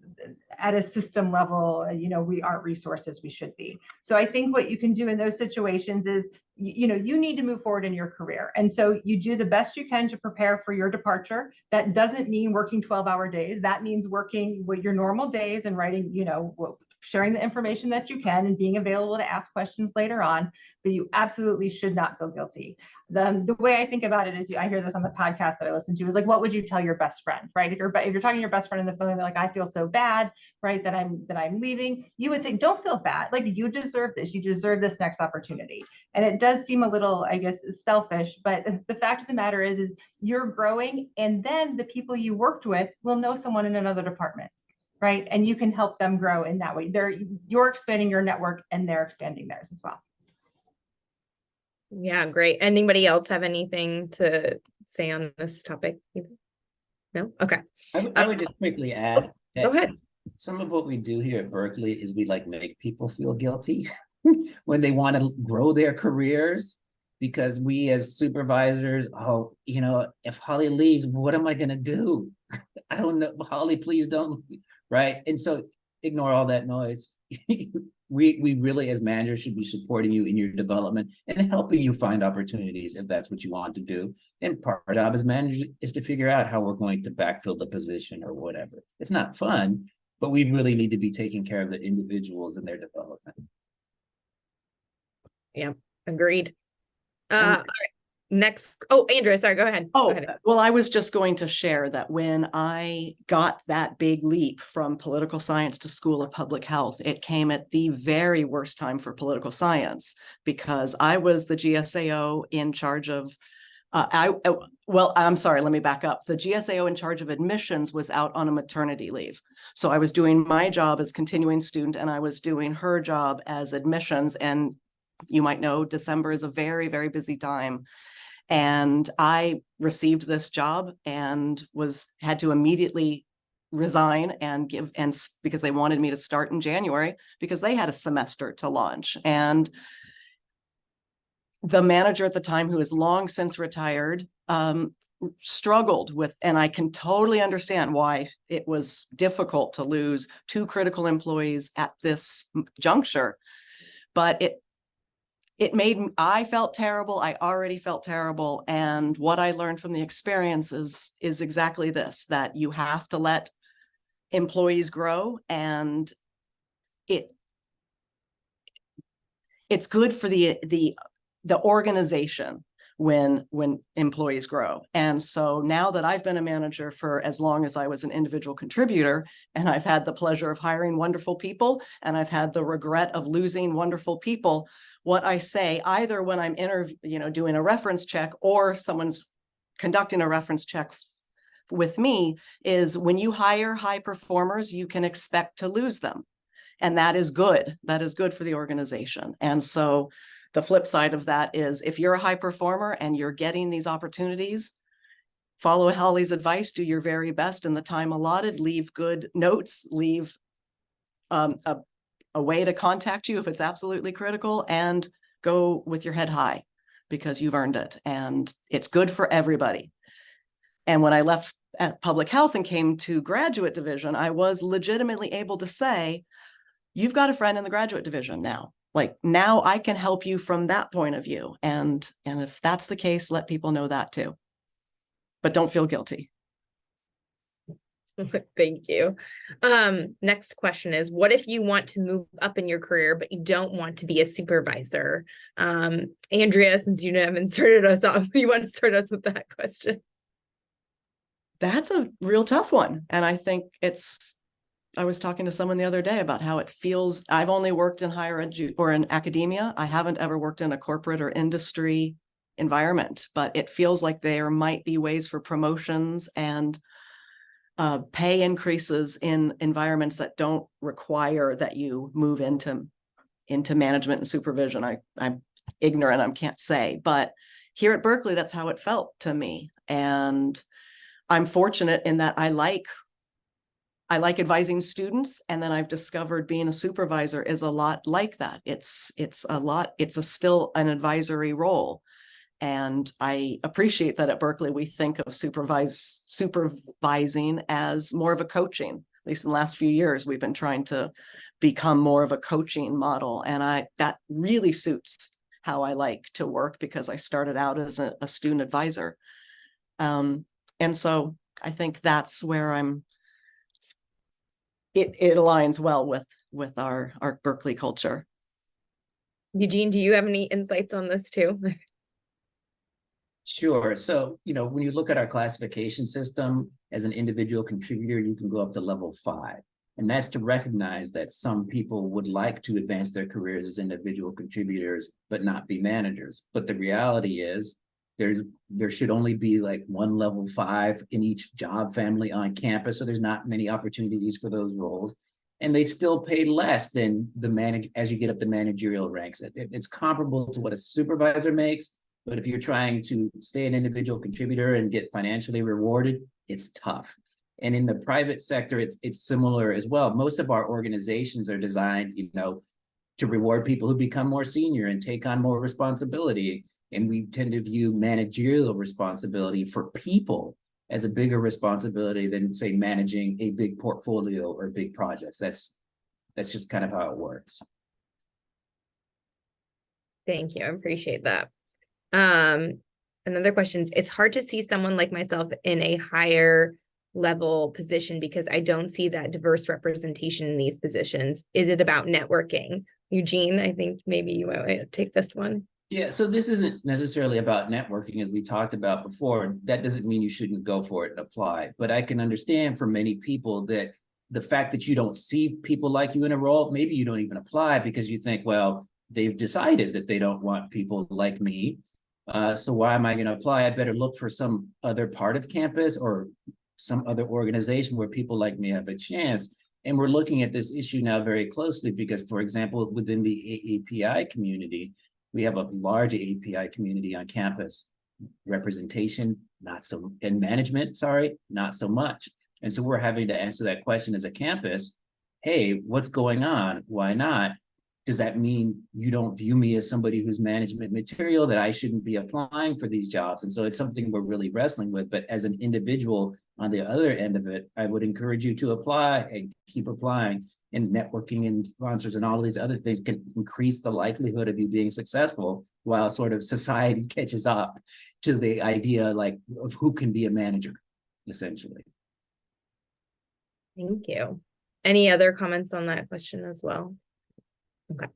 at a system level, you know, we aren't resourced as we should be. So I think what you can do in those situations is, you know, you need to move forward in your career. And so you do the best you can to prepare for your departure. That doesn't mean working 12-hour days. That means working with your normal days and writing, you know, sharing the information that you can and being available to ask questions later on, but you absolutely should not feel guilty. The way I think about it is, I hear this on the podcast that I listen to, is like, what would you tell your best friend, right? If you're talking to your best friend in the phone, they're like, I feel so bad, right, that I'm leaving. You would say, don't feel bad. Like, you deserve this. You deserve this next opportunity. And it does seem a little, I guess, selfish, but the fact of the matter is you're growing, and then the people you worked with will know someone in another department, right? And you can help them grow in that way. You're expanding your network, and they're expanding theirs as well. Yeah, great. Anybody else have anything to say on this topic? No? Okay. I would just quickly add Go ahead. some of what we do here at Berkeley is we like make people feel guilty when they want to grow their careers, because we as supervisors, oh, you know, if Holli leaves, what am I going to do? I don't know. Holli, please don't. Right. And so ignore all that noise. We really, as managers, should be supporting you in your development and helping you find opportunities if that's what you want to do. And part of our job as managers is to figure out how we're going to backfill the position or whatever. It's not fun, but we really need to be taking care of the individuals and their development. Yeah, agreed. All right. Next. Oh, Andrea, sorry, go ahead. Oh, Go ahead. well, I was just going to share that when I got that big leap from political science to School of Public Health, it came at the very worst time for political science, because I was the GSAO in charge of, I'm sorry, let me back up. The GSAO in charge of admissions was out on a maternity leave. So I was doing my job as continuing student, and I was doing her job as admissions. And you might know December is a very, very busy time. And I received this job and had to immediately resign and because they wanted me to start in January, because they had a semester to launch. And the manager at the time, who has long since retired, struggled with, and I can totally understand why it was difficult to lose 2 critical employees at this juncture, but I felt terrible. I already felt terrible. And what I learned from the experience is exactly this, that you have to let employees grow, and it's good for the organization when employees grow. And so now that I've been a manager for as long as I was an individual contributor, and I've had the pleasure of hiring wonderful people, and I've had the regret of losing wonderful people, what I say, either when I'm doing a reference check or someone's conducting a reference check with me, is when you hire high performers, you can expect to lose them. And that is good. That is good for the organization. And so the flip side of that is, if you're a high performer and you're getting these opportunities, follow Holli's advice, do your very best in the time allotted, leave good notes, leave a way to contact you if it's absolutely critical, and go with your head high, because you've earned it and it's good for everybody. And when I left at public health and came to graduate division, I was legitimately able to say, you've got a friend in the graduate division now. Like, now I can help you from that point of view. And if that's the case, let people know that too. But don't feel guilty. Thank you. Next question is, what if you want to move up in your career, but you don't want to be a supervisor? Andrea, since you haven't started us off, you want to start us with that question? That's a real tough one. And I think I was talking to someone the other day about how it feels. I've only worked in higher ed or in academia. I haven't ever worked in a corporate or industry environment, but it feels like there might be ways for promotions and pay increases in environments that don't require that you move into management and supervision. I'm ignorant, I can't say, but here at Berkeley, that's how it felt to me. And I'm fortunate in that I like advising students, and then I've discovered being a supervisor is a lot like that. It's still an advisory role. And I appreciate that at Berkeley, we think of supervising as more of a coaching. At least in the last few years, we've been trying to become more of a coaching model. And that really suits how I like to work, because I started out as a student advisor. And so I think that's where it aligns well with our Berkeley culture. Eugene, do you have any insights on this too? Sure. So, when you look at our classification system, as an individual contributor, you can go up to level 5. And that's to recognize that some people would like to advance their careers as individual contributors, but not be managers. But the reality is there should only be like one level 5 in each job family on campus. So there's not many opportunities for those roles. And they still pay less than as you get up the managerial ranks. It's comparable to what a supervisor makes. But if you're trying to stay an individual contributor and get financially rewarded, it's tough. And in the private sector, it's similar as well. Most of our organizations are designed, to reward people who become more senior and take on more responsibility. And we tend to view managerial responsibility for people as a bigger responsibility than, say, managing a big portfolio or big projects. That's just kind of how it works. Thank you. I appreciate that. Another question, it's hard to see someone like myself in a higher level position because I don't see that diverse representation in these positions. Is it about networking? Eugene, I think maybe you might take this one. Yeah, so this isn't necessarily about networking, as we talked about before. That doesn't mean you shouldn't go for it and apply. But I can understand for many people that the fact that you don't see people like you in a role, maybe you don't even apply because you think, well, they've decided that they don't want people like me. So why am I going to apply? I better look for some other part of campus or some other organization where people like me have a chance. And we're looking at this issue now very closely because, for example, within the API community, we have a large API community on campus. Representation, not so, and management, not so much. And so we're having to answer that question as a campus. Hey, what's going on? Why not? Does that mean you don't view me as somebody who's management material, that I shouldn't be applying for these jobs? And so it's something we're really wrestling with. But as an individual on the other end of it, I would encourage you to apply and keep applying. And networking and sponsors and all these other things can increase the likelihood of you being successful while sort of society catches up to the idea of who can be a manager, essentially. Thank you. Any other comments on that question as well? Okay.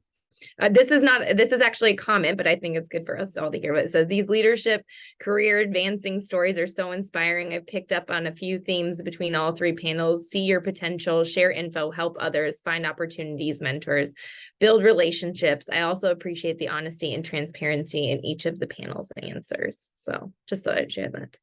This is actually a comment, but I think it's good for us all to hear what it says. These leadership career advancing stories are so inspiring. I've picked up on a few themes between all 3 panels. See your potential, share info, help others, find opportunities, mentors, build relationships. I also appreciate the honesty and transparency in each of the panels' answers. So just thought I'd share that.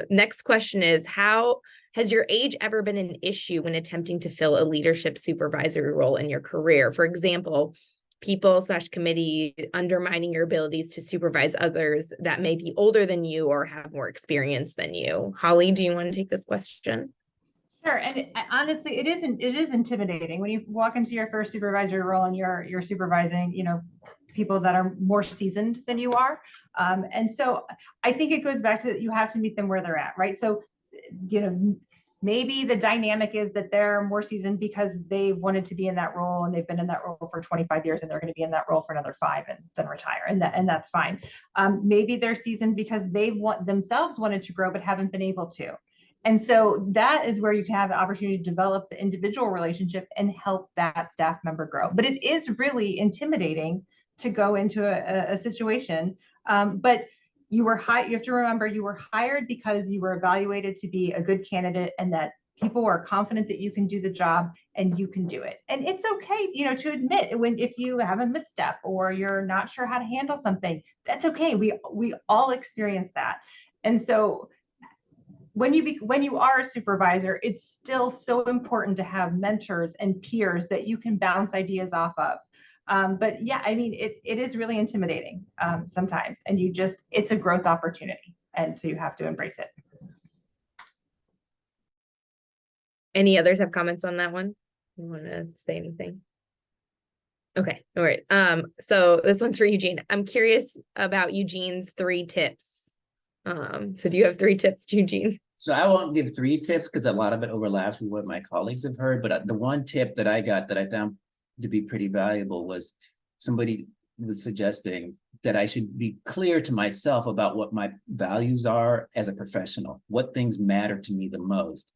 Next question is, how has your age ever been an issue when attempting to fill a leadership supervisory role in your career? For example, people/committee undermining your abilities to supervise others that may be older than you or have more experience than you. Holli, do you want to take this question? Sure, and honestly, it is intimidating when you walk into your first supervisory role and you're supervising, people that are more seasoned than you are. And so I think it goes back to you have to meet them where they're at, right? So, maybe the dynamic is that they're more seasoned because they wanted to be in that role and they've been in that role for 25 years and they're going to be in that role for another 5 and then retire. And that's fine. Maybe they're seasoned because they themselves wanted to grow, but haven't been able to. And so that is where you can have the opportunity to develop the individual relationship and help that staff member grow. But it is really intimidating to go into a situation. But you have to remember you were hired because you were evaluated to be a good candidate and that people are confident that you can do the job and you can do it. And it's okay, to admit if you have a misstep or you're not sure how to handle something, that's okay. We all experience that. And so when you are a supervisor, it's still so important to have mentors and peers that you can bounce ideas off of. But yeah, I mean, it is really intimidating sometimes, and it's a growth opportunity, and so you have to embrace it. Any others have comments on that one? You want to say anything? Okay, all right. So this one's for Eugene. I'm curious about Eugene's 3 tips. So do you have 3 tips, Eugene? So I won't give 3 tips because a lot of it overlaps with what my colleagues have heard. But the one tip that I got that I found to be pretty valuable was somebody was suggesting that I should be clear to myself about what my values are as a professional, what things matter to me the most,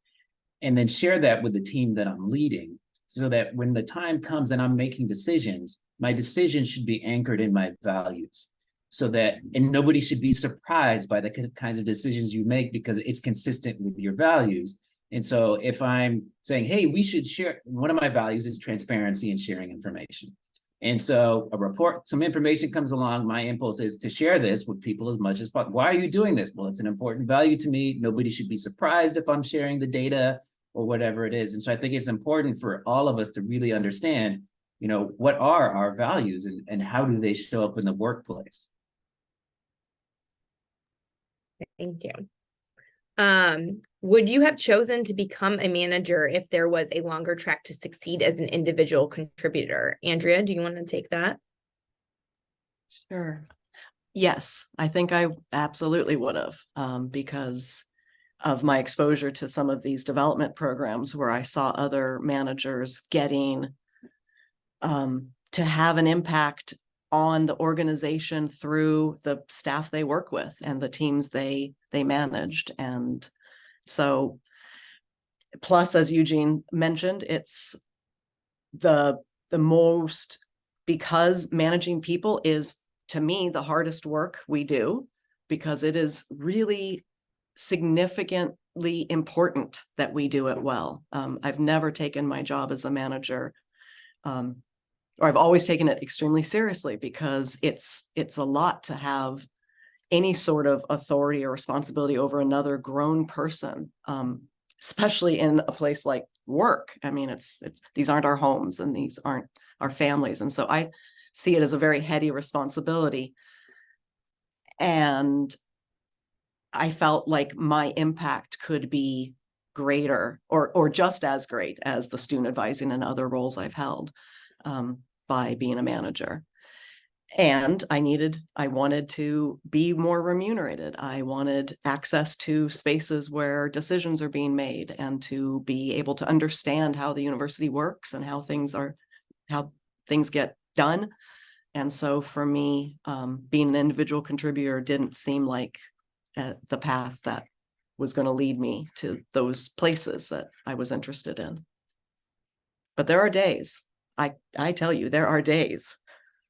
and then share that with the team that I'm leading so that when the time comes and I'm making decisions, my decisions should be anchored in my values. So that, and nobody should be surprised by the kinds of decisions you make because it's consistent with your values. And so if I'm saying, hey, we should share, one of my values is transparency and sharing information. And so some information comes along, my impulse is to share this with people as much as possible. Why are you doing this? Well, it's an important value to me. Nobody should be surprised if I'm sharing the data or whatever it is. And so I think it's important for all of us to really understand, what are our values and how do they show up in the workplace? Thank you. Would you have chosen to become a manager if there was a longer track to succeed as an individual contributor? Andrea, do you want to take that? Sure. Yes, I think I absolutely would have, because of my exposure to some of these development programs where I saw other managers getting to have an impact on the organization through the staff they work with and the teams they managed. And so, plus, as Eugene mentioned, it's the most, because managing people is, to me, the hardest work we do, because it is really significantly important that we do it well. I've never taken my job as a manager, or I've always taken it extremely seriously, because it's a lot to have any sort of authority or responsibility over another grown person, especially in a place like work. I mean, these aren't our homes and these aren't our families. And so I see it as a very heady responsibility. And I felt like my impact could be greater or just as great as the student advising and other roles I've held by being a manager. And I wanted to be more remunerated. I wanted access to spaces where decisions are being made and to be able to understand how the university works and how things get done. And so for me, being an individual contributor didn't seem like the path that was going to lead me to those places that I was interested in. But there are days, I tell you, there are days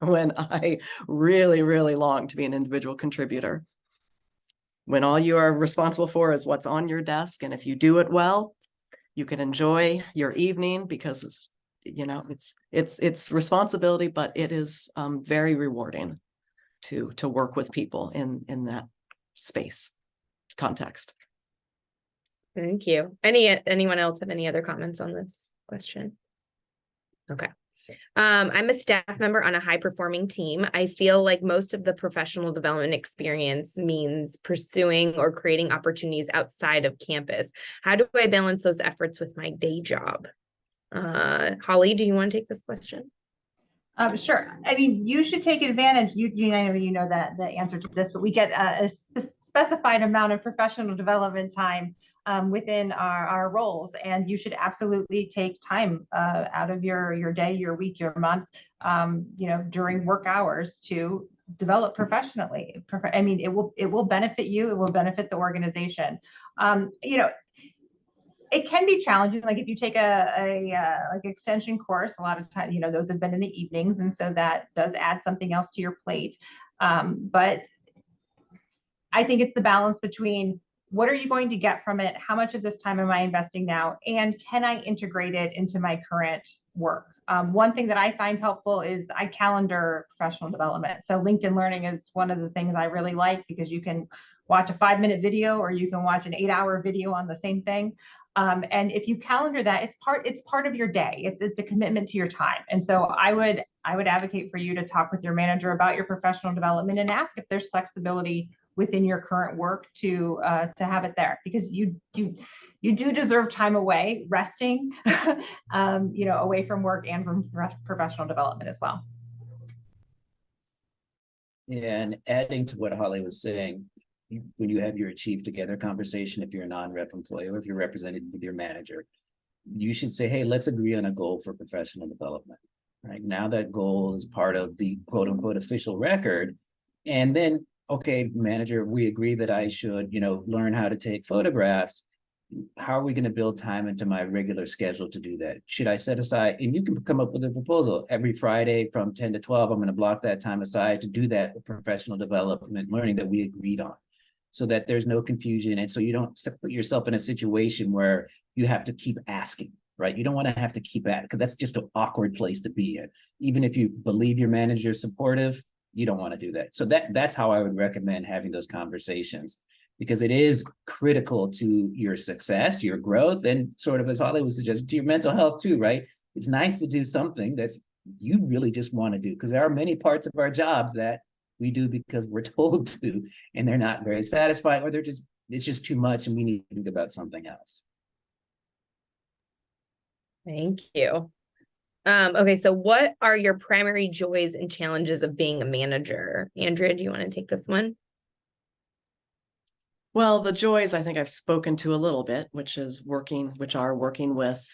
when I really, really long to be an individual contributor. When all you are responsible for is what's on your desk. And if you do it well, you can enjoy your evening, because it's responsibility, but it is very rewarding to work with people in that space context. Thank you. Anyone else have any other comments on this question? Okay. I'm a staff member on a high performing team. I feel like most of the professional development experience means pursuing or creating opportunities outside of campus. How do I balance those efforts with my day job? Holly, do you want to take this question? Sure. I mean, you should take advantage. Eugene, I know you know the answer to this, but we get a specified amount of professional development time within our roles, and you should absolutely take time out of your day, your week, your month, during work hours to develop professionally. I mean, it will benefit you. It will benefit the organization. it can be challenging. Like if you take a like extension course, a lot of times, you know, those have been in the evenings. And so that does add something else to your plate. But I think it's the balance between what are you going to get from it? How much of this time am I investing now? And can I integrate it into my current work? One thing that I find helpful is I calendar professional development. So LinkedIn Learning is one of the things I really like because you can watch a 5-minute video or you can watch an 8-hour video on the same thing. And if you calendar that, it's part of your day. It's a commitment to your time. And so I would advocate for you to talk with your manager about your professional development and ask if there's flexibility within your current work to have it there, because you do deserve time away, resting, you know, away from work and from professional development as well. Yeah, and adding to what Holli was saying, when you have your achieve together conversation, if you're a non-rep employee or if you're represented with your manager, you should say, hey, let's agree on a goal for professional development. Right now, that goal is part of the quote unquote official record. And then, okay, manager, we agree that I should, you know, learn how to take photographs. How are we going to build time into my regular schedule to do that? Should I set aside, and you can come up with a proposal every Friday from 10 to 12, I'm going to block that time aside to do that professional development learning that we agreed on, so that there's no confusion. And so you don't put yourself in a situation where you have to keep asking, right? You don't want to have to keep at it because that's just an awkward place to be in. Even if you believe your manager is supportive, you don't want to do that. So that's how I would recommend having those conversations, because it is critical to your success, your growth, and sort of, as Holli was suggesting, to your mental health too, right? It's nice to do something that you really just want to do, because there are many parts of our jobs that we do because we're told to, and they're not very satisfied, or it's just too much and we need to think about something else. Thank you. Okay, so what are your primary joys and challenges of being a manager? Andrea, do you want to take this one? Well, the joys I think I've spoken to a little bit, which are working with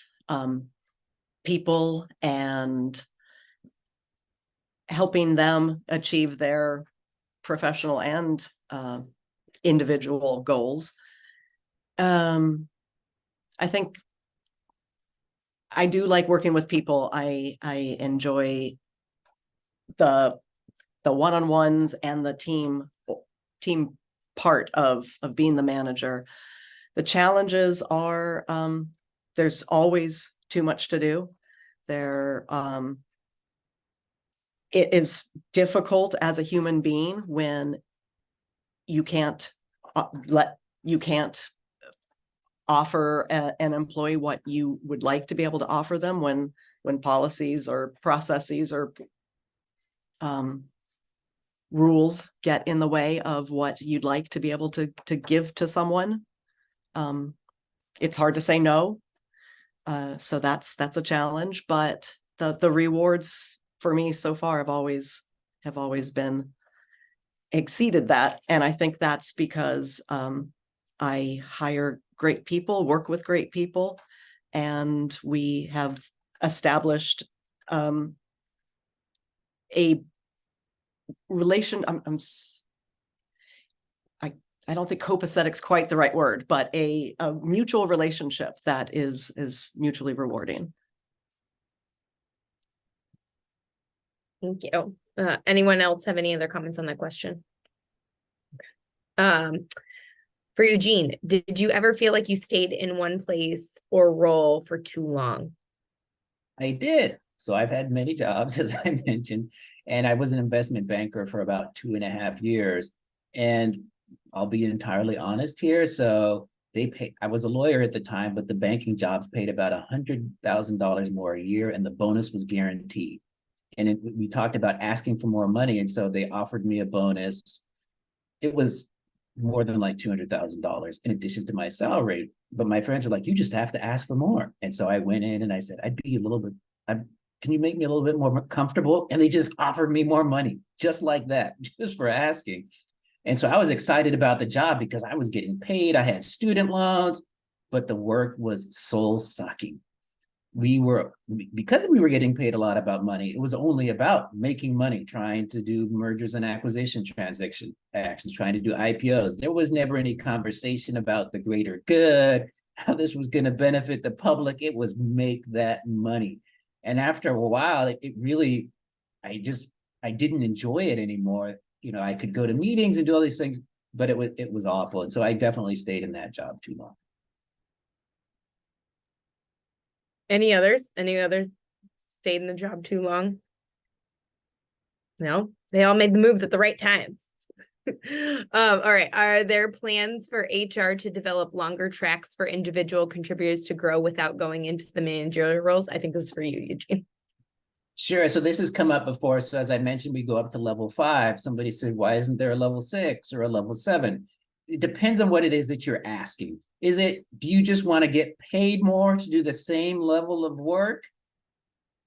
people and helping them achieve their professional and individual goals. I think I do like working with people. I enjoy the one-on-ones and the team part of being the manager. The challenges are there's always too much to do. It is difficult as a human being when you can't offer an employee what you would like to be able to offer them when policies or processes or rules get in the way of what you'd like to be able to give to someone. It's hard to say no. So that's a challenge, but the rewards for me so far have always been exceeded that. And I think that's because I hire great people, work with great people, and we have established a relation. I don't think copacetic's quite the right word, but a mutual relationship that is mutually rewarding. Thank you. Anyone else have any other comments on that question? For Eugene, did you ever feel like you stayed in one place or role for too long? I did. So I've had many jobs, as I mentioned, and I was an investment banker for about 2.5 years. And I'll be entirely honest here. So I was a lawyer at the time, but the banking jobs paid about $100,000 more a year, and the bonus was guaranteed. And we talked about asking for more money. And so they offered me a bonus. It was more than like $200,000 in addition to my salary. But my friends were like, you just have to ask for more. And so I went in and I said, can you make me a little bit more comfortable? And they just offered me more money, just like that, just for asking. And so I was excited about the job because I was getting paid. I had student loans, but the work was soul sucking. Because we were getting paid a lot about money, it was only about making money, trying to do mergers and acquisition actions, trying to do IPOs. There was never any conversation about the greater good, how this was going to benefit the public. It was make that money. And after a while, it really, I didn't enjoy it anymore. You know, I could go to meetings and do all these things, but it was awful. And so I definitely stayed in that job too long. Any others? Any others stayed in the job too long? No, they all made the moves at the right times. All right. Are there plans for HR to develop longer tracks for individual contributors to grow without going into the managerial roles? I think this is for you, Eugene. Sure. So this has come up before. So as I mentioned, we go up to level 5. Somebody said, why isn't there a level 6 or a level 7? It depends on what it is that you're asking. Do you just want to get paid more to do the same level of work?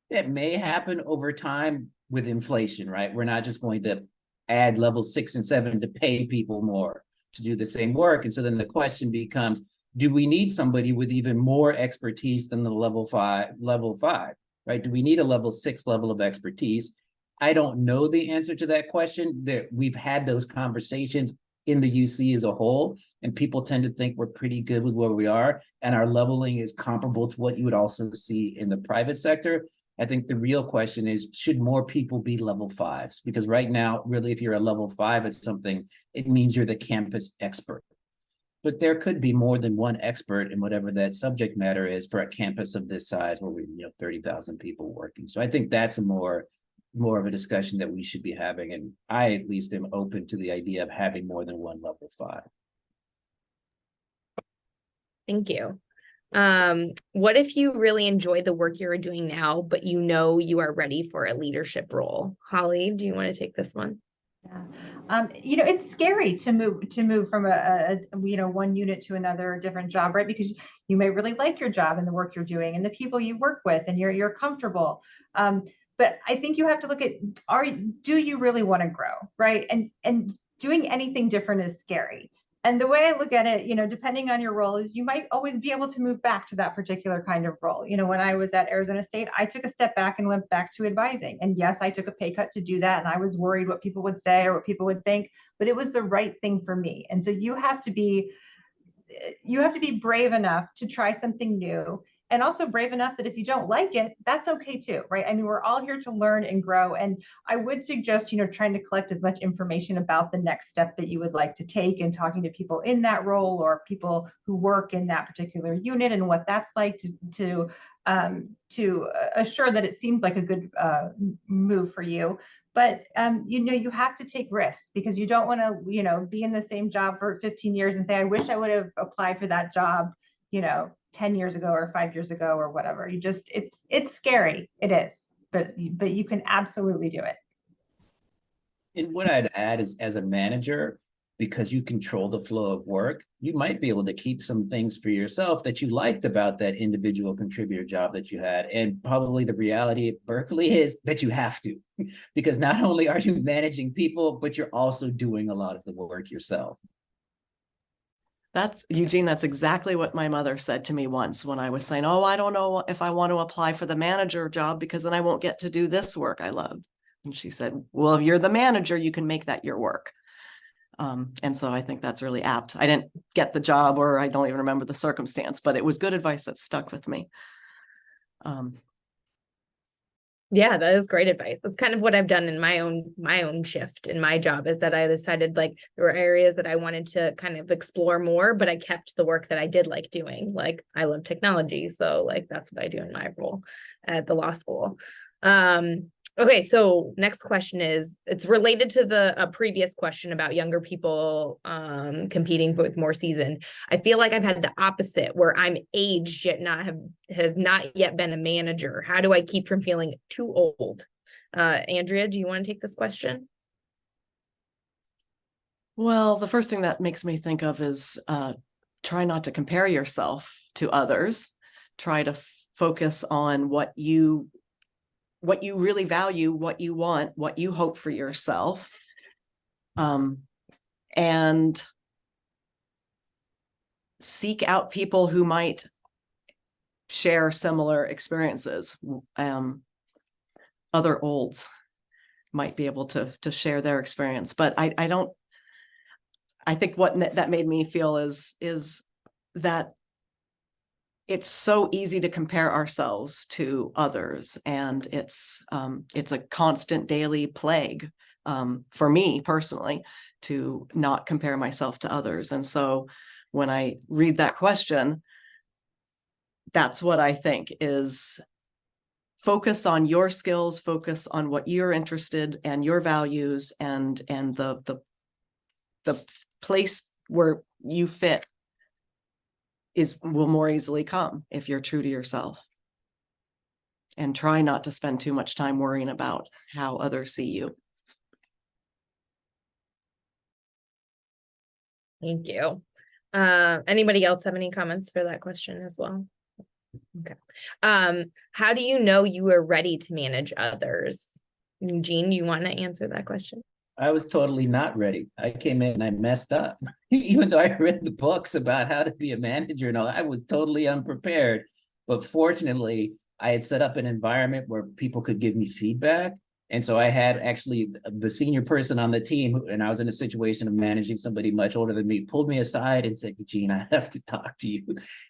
That may happen over time with inflation, right? We're not just going to add level 6 and 7 to pay people more to do the same work. And so then the question becomes, do we need somebody with even more expertise than the level 5, right? Do we need a level 6 level of expertise? I don't know the answer to that question. We've had those conversations in the UC as a whole, and people tend to think we're pretty good with where we are, and our leveling is comparable to what you would also see in the private sector. I think the real question is, should more people be level 5s? Because right now, really, if you're a level 5 at something, it means you're the campus expert. But there could be more than one expert in whatever that subject matter is for a campus of this size where we 30,000 people working. So I think that's more of a discussion that we should be having. And I at least am open to the idea of having more than one level 5. Thank you. What if you really enjoy the work you're doing now, but you know you are ready for a leadership role? Holly, do you want to take this one? Yeah. It's scary to move from a one unit to another different job, right? Because you may really like your job and the work you're doing and the people you work with, and you're comfortable. But I think you have to look at, do you really want to grow, right? And doing anything different is scary. And the way I look at it, depending on your role, is you might always be able to move back to that particular kind of role. When I was at Arizona State, I took a step back and went back to advising. And yes, I took a pay cut to do that. And I was worried what people would say or what people would think, but it was the right thing for me. And so you have to be brave enough to try something new, and also brave enough that if you don't like it, that's okay too, right? I mean, we're all here to learn and grow. And I would suggest, trying to collect as much information about the next step that you would like to take, and talking to people in that role or people who work in that particular unit and what that's like to assure that it seems like a good move for you. But you have to take risks, because you don't want to be in the same job for 15 years and say, I wish I would have applied for that job 10 years ago or 5 years ago or whatever. It's scary. It is, but you can absolutely do it. And what I'd add is, as a manager, because you control the flow of work, you might be able to keep some things for yourself that you liked about that individual contributor job that you had. And probably the reality at Berkeley is that you have to, because not only are you managing people, but you're also doing a lot of the work yourself. That's Eugene. That's exactly what my mother said to me once when I was saying, oh, I don't know if I want to apply for the manager job because then I won't get to do this work I love. And she said, well, if you're the manager, you can make that your work. And so I think that's really apt. I didn't get the job, or I don't even remember the circumstance, but it was good advice that stuck with me. Yeah, that is great advice. That's kind of what I've done in my own shift in my job, is that I decided like there were areas that I wanted to kind of explore more, but I kept the work that I did like doing. Like I love technology, so like that's what I do in my role at the law school. Okay, so next question is, it's related to the previous question about younger people competing with more seasoned. I feel like I've had the opposite, where I'm aged yet have not yet been a manager. How do I keep from feeling too old? Andrea, do you want to take this question? Well, the first thing that makes me think of is try not to compare yourself to others. Try to focus on what you really value, what you want, what you hope for yourself. And seek out people who might share similar experiences. Other olds might be able to share their experience, but I think what that made me feel is that it's so easy to compare ourselves to others, and it's a constant daily plague for me personally to not compare myself to others. And so when I read that question, that's what I think is: focus on your skills, focus on what you're interested and your values, and the place where you fit will more easily come if you're true to yourself. And try not to spend too much time worrying about how others see you. Thank you. Anybody else have any comments for that question as well? Okay. How do you know you are ready to manage others? Eugene, you want to answer that question? I was totally not ready. I came in and I messed up. Even though I read the books about how to be a manager and all, I was totally unprepared. But fortunately, I had set up an environment where people could give me feedback. And so I had actually the senior person on the team, and I was in a situation of managing somebody much older than me, pulled me aside and said, Eugene, I have to talk to you.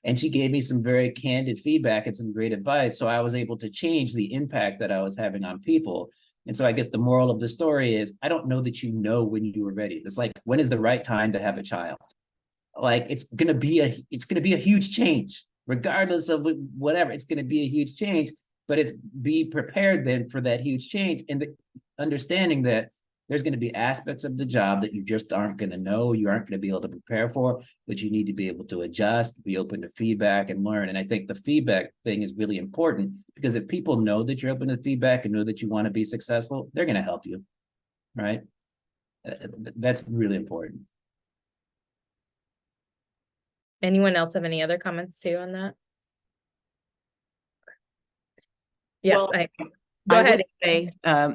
And she gave me some very candid feedback and some great advice. So I was able to change the impact that I was having on people. And so I guess the moral of the story is, I don't know that you know when you are ready. It's like, when is the right time to have a child? Like, it's gonna be a huge change, regardless of whatever. It's gonna be a huge change, but it's be prepared then for that huge change, and the understanding that there's going to be aspects of the job that you just aren't going to know, you aren't going to be able to prepare for, but you need to be able to adjust, be open to feedback and learn. And I think the feedback thing is really important, because if people know that you're open to feedback and know that you want to be successful, they're going to help you, right? That's really important. Anyone else have any other comments too on that? Yes, Well, go ahead. Would say,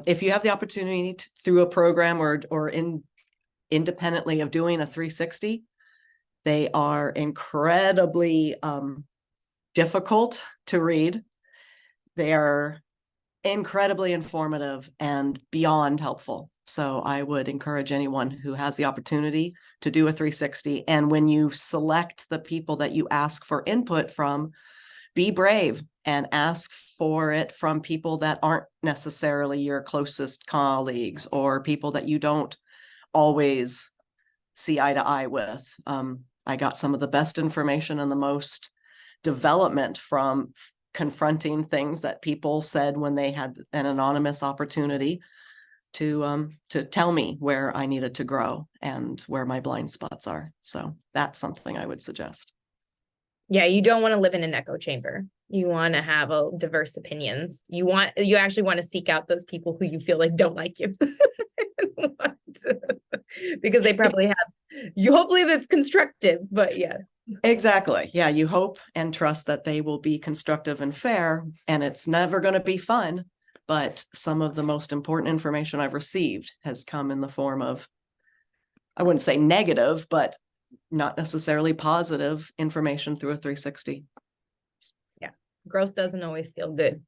if you have the opportunity to, through a program or independently of doing a 360, they are incredibly difficult to read. They are incredibly informative and beyond helpful. So I would encourage anyone who has the opportunity to do a 360. And when you select the people that you ask for input from, be brave and ask for it from people that aren't necessarily your closest colleagues or people that you don't always see eye to eye with. I got some of the best information and the most development from confronting things that people said when they had an anonymous opportunity to tell me where I needed to grow and where my blind spots are. So that's something I would suggest. Yeah, you don't want to live in an echo chamber. You want to have diverse opinions. You actually want to seek out those people who you feel like don't like you. Because they probably have you. Hopefully that's constructive, but yeah. Exactly. Yeah, you hope and trust that they will be constructive and fair, and it's never going to be fun, but some of the most important information I've received has come in the form of, I wouldn't say negative, but not necessarily positive information through a 360. Yeah, growth doesn't always feel good.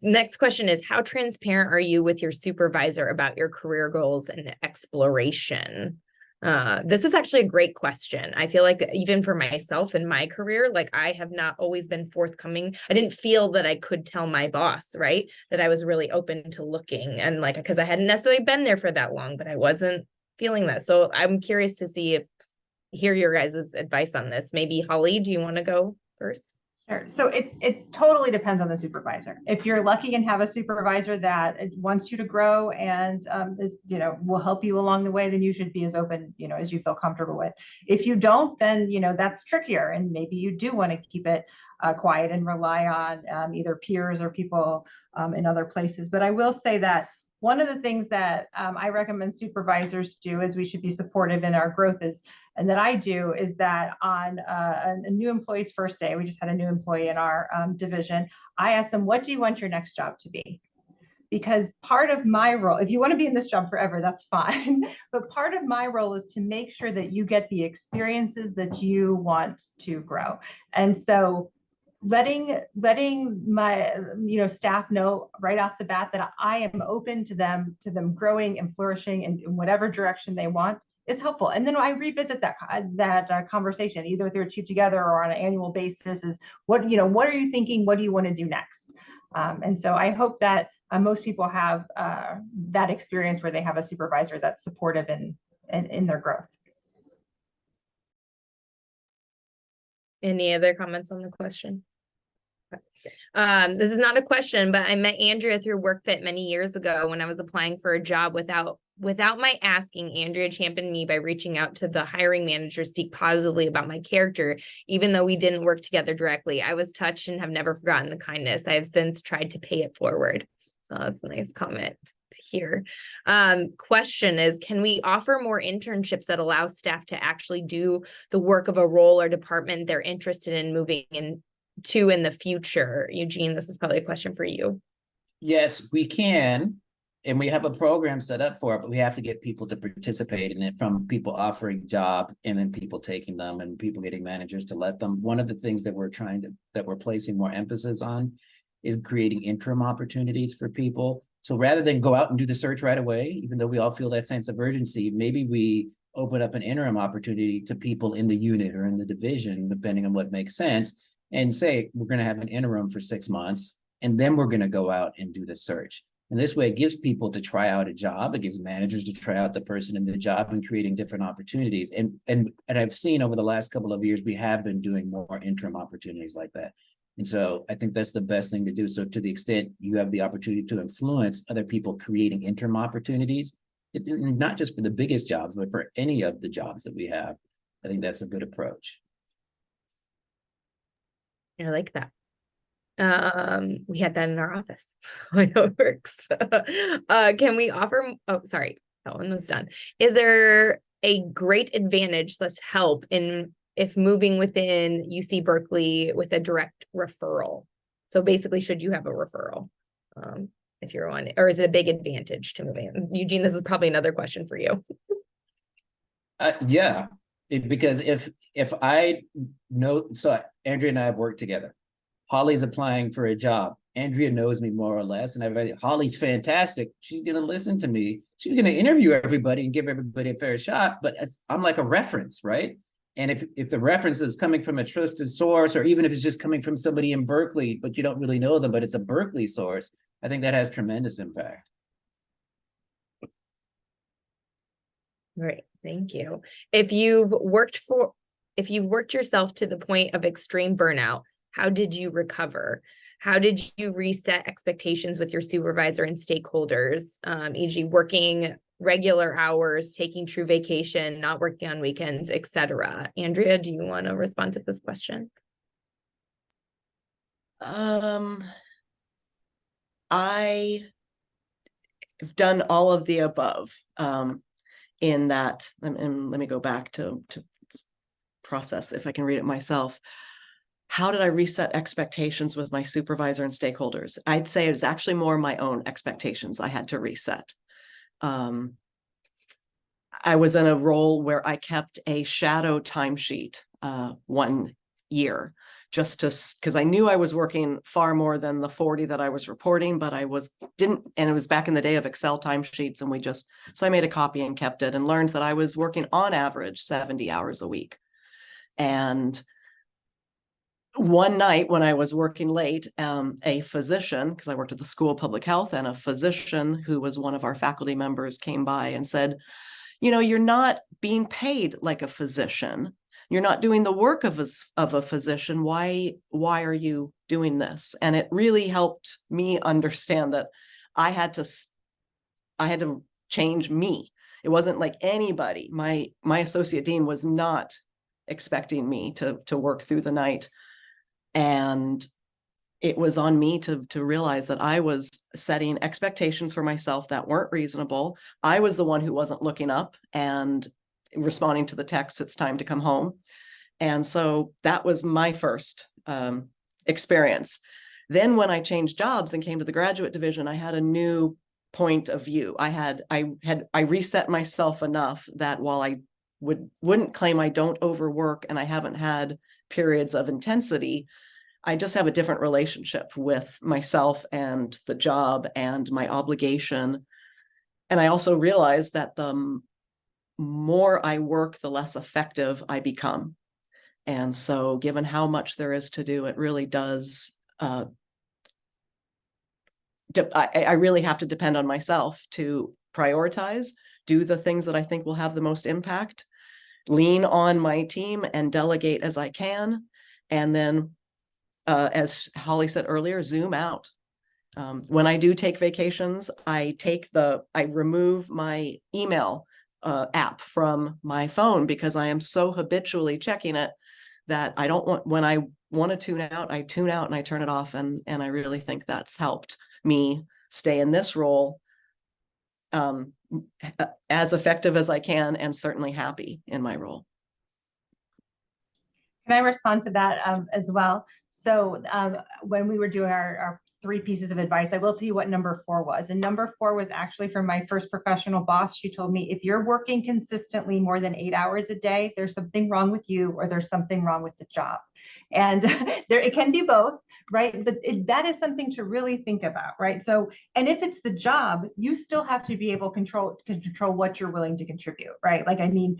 Next question is, how transparent are you with your supervisor about your career goals and exploration? This is actually a great question. I feel like even for myself in my career, like I have not always been forthcoming. I didn't feel that I could tell my boss, right, that I was really open to looking, and like, because I hadn't necessarily been there for that long, but I wasn't feeling that. So I'm curious to hear your guys' advice on this. Maybe Holly, do you want to go first? Sure. So it totally depends on the supervisor. If you're lucky and have a supervisor that wants you to grow and will help you along the way, then you should be as open, as you feel comfortable with. If you don't, then that's trickier, and maybe you do want to keep it quiet and rely on either peers or people in other places. But I will say that one of the things that I recommend supervisors do, is we should be supportive in our growth, and that I do, is that on a new employee's first day, we just had a new employee in our division, I asked them, what do you want your next job to be? Because part of my role, if you want to be in this job forever, that's fine. But part of my role is to make sure that you get the experiences that you want to grow. And so letting my staff know right off the bat that I am open to them growing and flourishing in whatever direction they want it's helpful. And then I revisit that conversation either through a Chief Together or on an annual basis. Is what are you thinking? What do you want to do next? And so I hope that most people have that experience where they have a supervisor that's supportive in their growth. Any other comments on the question? This is not a question, but I met Andrea through WorkFit many years ago when I was applying for a job without my asking. Andrea championed me by reaching out to the hiring manager, speak positively about my character, even though we didn't work together directly. I was touched and have never forgotten the kindness. I have since tried to pay it forward. So that's a nice comment to hear. Question is, can we offer more internships that allow staff to actually do the work of a role or department they're interested in moving into in the future? Eugene, this is probably a question for you. Yes, we can. And we have a program set up for it, but we have to get people to participate in it, from people offering job and then people taking them and people getting managers to let them. One of the things that we're placing more emphasis on is creating interim opportunities for people. So rather than go out and do the search right away, even though we all feel that sense of urgency, maybe we open up an interim opportunity to people in the unit or in the division, depending on what makes sense, and say, we're going to have an interim for 6 months, and then we're going to go out and do the search. And this way it gives people to try out a job. It gives managers to try out the person in the job and creating different opportunities. And I've seen over the last couple of years, we have been doing more interim opportunities like that. And so I think that's the best thing to do. So to the extent you have the opportunity to influence other people creating interim opportunities, not just for the biggest jobs, but for any of the jobs that we have, I think that's a good approach. I like that. We had that in our office. I know it works. Can we offer, oh, sorry, that one was done. Is there a great advantage / help in if moving within UC Berkeley with a direct referral? So basically, should you have a referral if you're on, or is it a big advantage to moving in? Eugene, this is probably another question for you. Yeah, because if I know, so Andrea and I have worked together. Holli's applying for a job. Andrea knows me more or less, and Holli's fantastic. She's going to listen to me. She's going to interview everybody and give everybody a fair shot, but I'm like a reference, right? And if the reference is coming from a trusted source, or even if it's just coming from somebody in Berkeley, but you don't really know them, but it's a Berkeley source, I think that has tremendous impact. Great, thank you. If you've worked yourself to the point of extreme burnout, how did you recover? How did you reset expectations with your supervisor and stakeholders, e.g. working regular hours, taking true vacation, not working on weekends, etc.? Andrea, do you want to respond to this question? I have done all of the above in that, and let me go back to process if I can read it myself. How did I reset expectations with my supervisor and stakeholders? I'd say it was actually more my own expectations I had to reset. I was in a role where I kept a shadow timesheet 1 year, just because I knew I was working far more than the 40 that I was reporting, but and it was back in the day of Excel timesheets, and so I made a copy and kept it, and learned that I was working on average 70 hours a week. And one night when I was working late, a physician, because I worked at the School of Public Health, and a physician who was one of our faculty members came by and said, you're not being paid like a physician. You're not doing the work of a physician. Why are you doing this? And it really helped me understand that I had to change me. It wasn't like anybody. My associate dean was not expecting me to work through the night. And it was on me to realize that I was setting expectations for myself that weren't reasonable. I was the one who wasn't looking up and responding to the text, it's time to come home. And so that was my first experience. Then when I changed jobs and came to the graduate division, I had a new point of view. I reset myself enough that while I wouldn't claim I don't overwork and I haven't had periods of intensity, I just have a different relationship with myself and the job and my obligation. And I also realized that the more I work, the less effective I become. And so given how much there is to do, it really does, I really have to depend on myself to prioritize, do the things that I think will have the most impact, lean on my team and delegate as I can. And then, as Holli said earlier, zoom out. When I do take vacations, I remove my email app from my phone because I am so habitually checking it that I don't want, when I want to tune out, I tune out and I turn it off. And I really think that's helped me stay in this role as effective as I can, and certainly happy in my role. Can I respond to that as well? So when we were doing our 3 pieces of advice, I will tell you what number 4 was. And number 4 was actually from my first professional boss. She told me, if you're working consistently more than 8 hours a day, there's something wrong with you, or there's something wrong with the job. And it can be both, right? But that is something to really think about, right? So, and if it's the job, you still have to be able to control what you're willing to contribute, right? Like, I mean,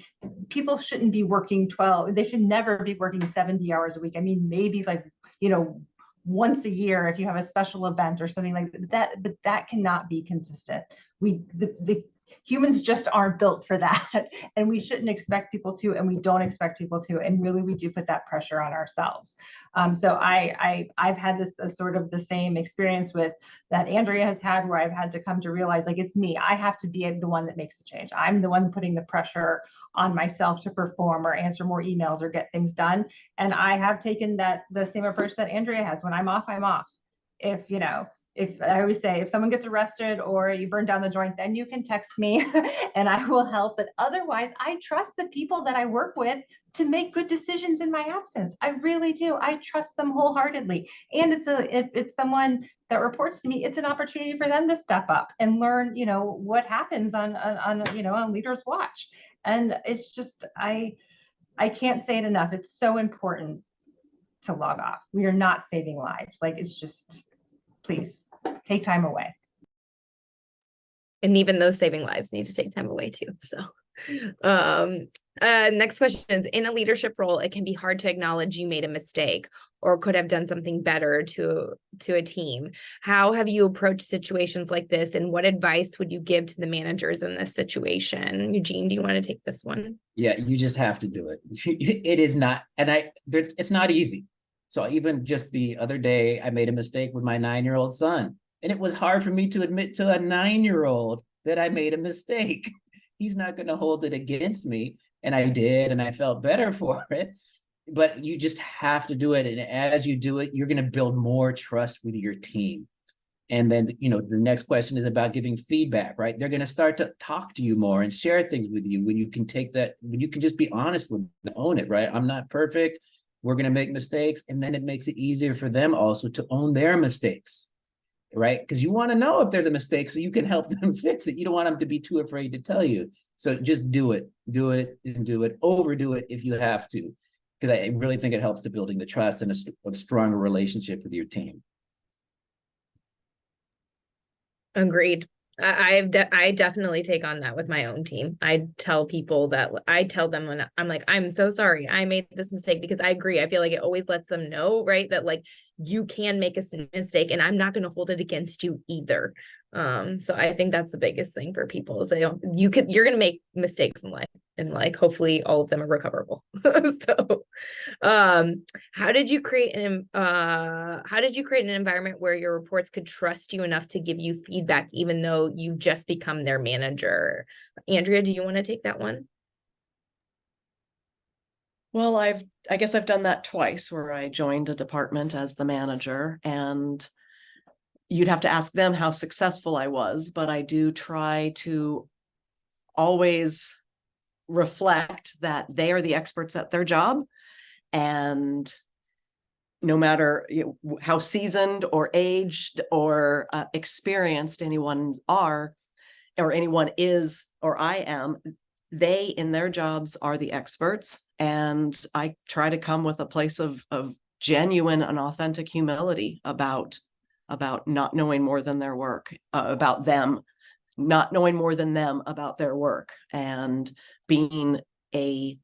people shouldn't be working 12, they should never be working 70 hours a week. I mean, maybe like, you know, once a year if you have a special event or something like that, but that cannot be consistent. The humans just aren't built for that, and we shouldn't expect people to, and we don't expect people to, and really we do put that pressure on ourselves. So I've had this sort of the same experience with that Andrea has had, where I've had to come to realize, like, it's me. I have to be the one that makes the change. I'm the one putting the pressure on myself to perform or answer more emails or get things done. And I have taken the same approach that Andrea has. When I'm off, I'm off. If, you know, if I always say, if someone gets arrested or you burn down the joint, then you can text me and I will help. But otherwise, I trust the people that I work with to make good decisions in my absence. I really do. I trust them wholeheartedly. And if it's someone that reports to me, it's an opportunity for them to step up and learn, you know, what happens on leader's watch. And it's just, I can't say it enough. It's so important to log off. We are not saving lives. Like, it's just, please take time away. And even those saving lives need to take time away too. So next question is, in a leadership role, it can be hard to acknowledge you made a mistake or could have done something better to a team. How have you approached situations like this, and what advice would you give to the managers in this situation? Eugene, do you want to take this one? Yeah, you just have to do it. It is not, it's not easy. So even just the other day, I made a mistake with my 9-year-old son, and it was hard for me to admit to a 9-year-old that I made a mistake. He's not going to hold it against me. And I did, and I felt better for it. But you just have to do it. And as you do it, you're going to build more trust with your team. And then, you know, the next question is about giving feedback, right? They're going to start to talk to you more and share things with you when you can take that, when you can just be honest with them, own it, right? I'm not perfect. We're going to make mistakes. And then it makes it easier for them also to own their mistakes, right? Because you want to know if there's a mistake so you can help them fix it. You don't want them to be too afraid to tell you. So just do it, and do it, overdo it if you have to. Because I really think it helps to building the trust and a stronger relationship with your team. Agreed. I definitely take on that with my own team. I tell them when I'm like, I'm so sorry, I made this mistake, because I agree. I feel like it always lets them know, right, that like you can make a mistake and I'm not going to hold it against you either. So I think that's the biggest thing for people, is you're going to make mistakes in life, and like hopefully all of them are recoverable. So how did you create an environment where your reports could trust you enough to give you feedback even though you've just become their manager? Andrea, do you want to take that one? Well, I guess I've done that twice, where I joined a department as the manager, and you'd have to ask them how successful I was, but I do try to always reflect that they are the experts at their job. And no matter how seasoned or aged or experienced anyone is, or I am, they in their jobs are the experts. And I try to come with a place of genuine and authentic humility about not knowing more than their work, about them. not knowing more than them about their work and being here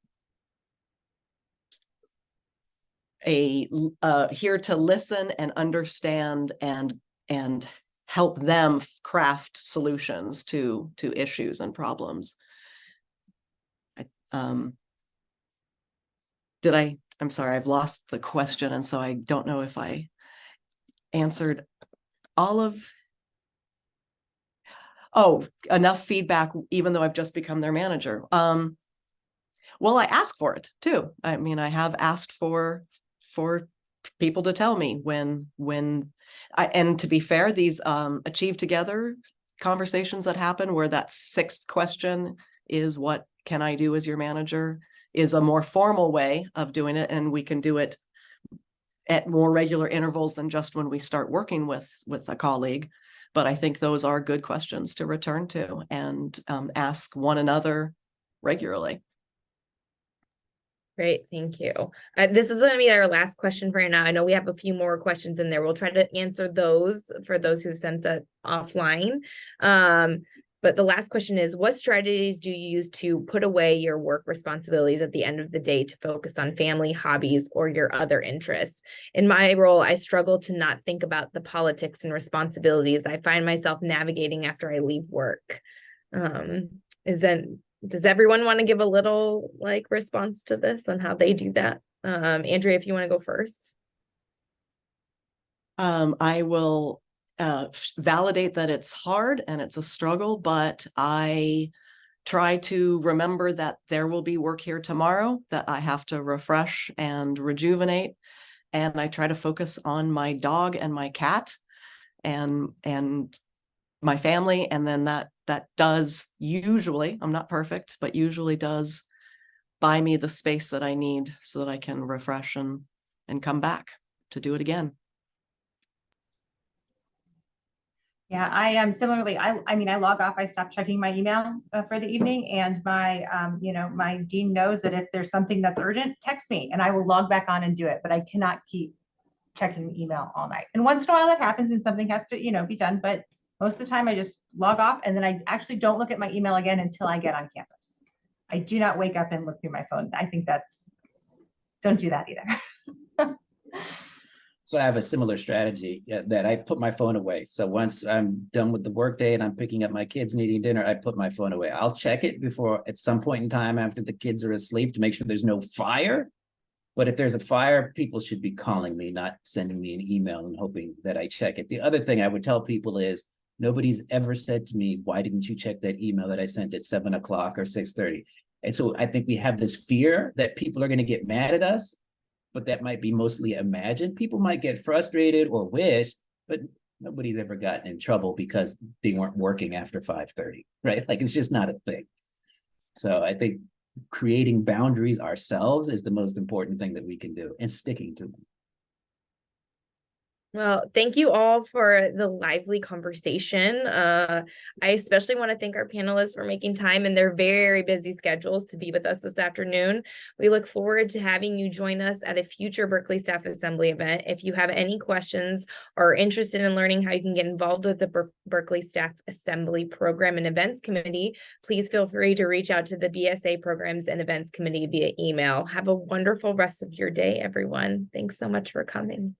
to listen and understand and help them craft solutions to issues and problems. I'm sorry, I've lost the question, and so I don't know if I answered all of. Oh, enough feedback, even though I've just become their manager. Well, I ask for it too. I mean, I have asked for people to tell me when and to be fair, these Achieve Together conversations that happen where that 6th question is, what can I do as your manager, is a more formal way of doing it, and we can do it at more regular intervals than just when we start working with a colleague. But I think those are good questions to return to and ask one another regularly. Great, thank you. This is going to be our last question for now. I know we have a few more questions in there. We'll try to answer those for those who sent that offline. But the last question is, what strategies do you use to put away your work responsibilities at the end of the day to focus on family, hobbies, or your other interests? In my role, I struggle to not think about the politics and responsibilities I find myself navigating after I leave work. Does everyone want to give a little response to this on how they do that? Andrea, if you want to go first. I will validate that it's hard and it's a struggle, but I try to remember that there will be work here tomorrow that I have to refresh and rejuvenate. And I try to focus on my dog and my cat and my family. And then that does usually, I'm not perfect, but usually does buy me the space that I need so that I can refresh and come back to do it again. Yeah, I am similarly. I mean, I log off. I stop checking my email for the evening, and my, my dean knows that if there's something that's urgent, text me, and I will log back on and do it. But I cannot keep checking email all night. And once in a while that happens, and something has to, be done. But most of the time, I just log off, and then I actually don't look at my email again until I get on campus. I do not wake up and look through my phone. I think don't do that either. So I have a similar strategy that I put my phone away. So once I'm done with the workday and I'm picking up my kids needing dinner, I put my phone away. I'll check it before at some point in time after the kids are asleep to make sure there's no fire. But if there's a fire, people should be calling me, not sending me an email and hoping that I check it. The other thing I would tell people is nobody's ever said to me, why didn't you check that email that I sent at 7 o'clock or 6:30? And so I think we have this fear that people are going to get mad at us, but that might be mostly imagined. People might get frustrated or wish, but nobody's ever gotten in trouble because they weren't working after 5:30, right? Like, it's just not a thing. So I think creating boundaries ourselves is the most important thing that we can do, and sticking to them. Well, thank you all for the lively conversation. I especially want to thank our panelists for making time in their very busy schedules to be with us this afternoon. We look forward to having you join us at a future Berkeley Staff Assembly event. If you have any questions or are interested in learning how you can get involved with the Berkeley Staff Assembly Program and Events Committee, please feel free to reach out to the BSA Programs and Events Committee via email. Have a wonderful rest of your day, everyone. Thanks so much for coming.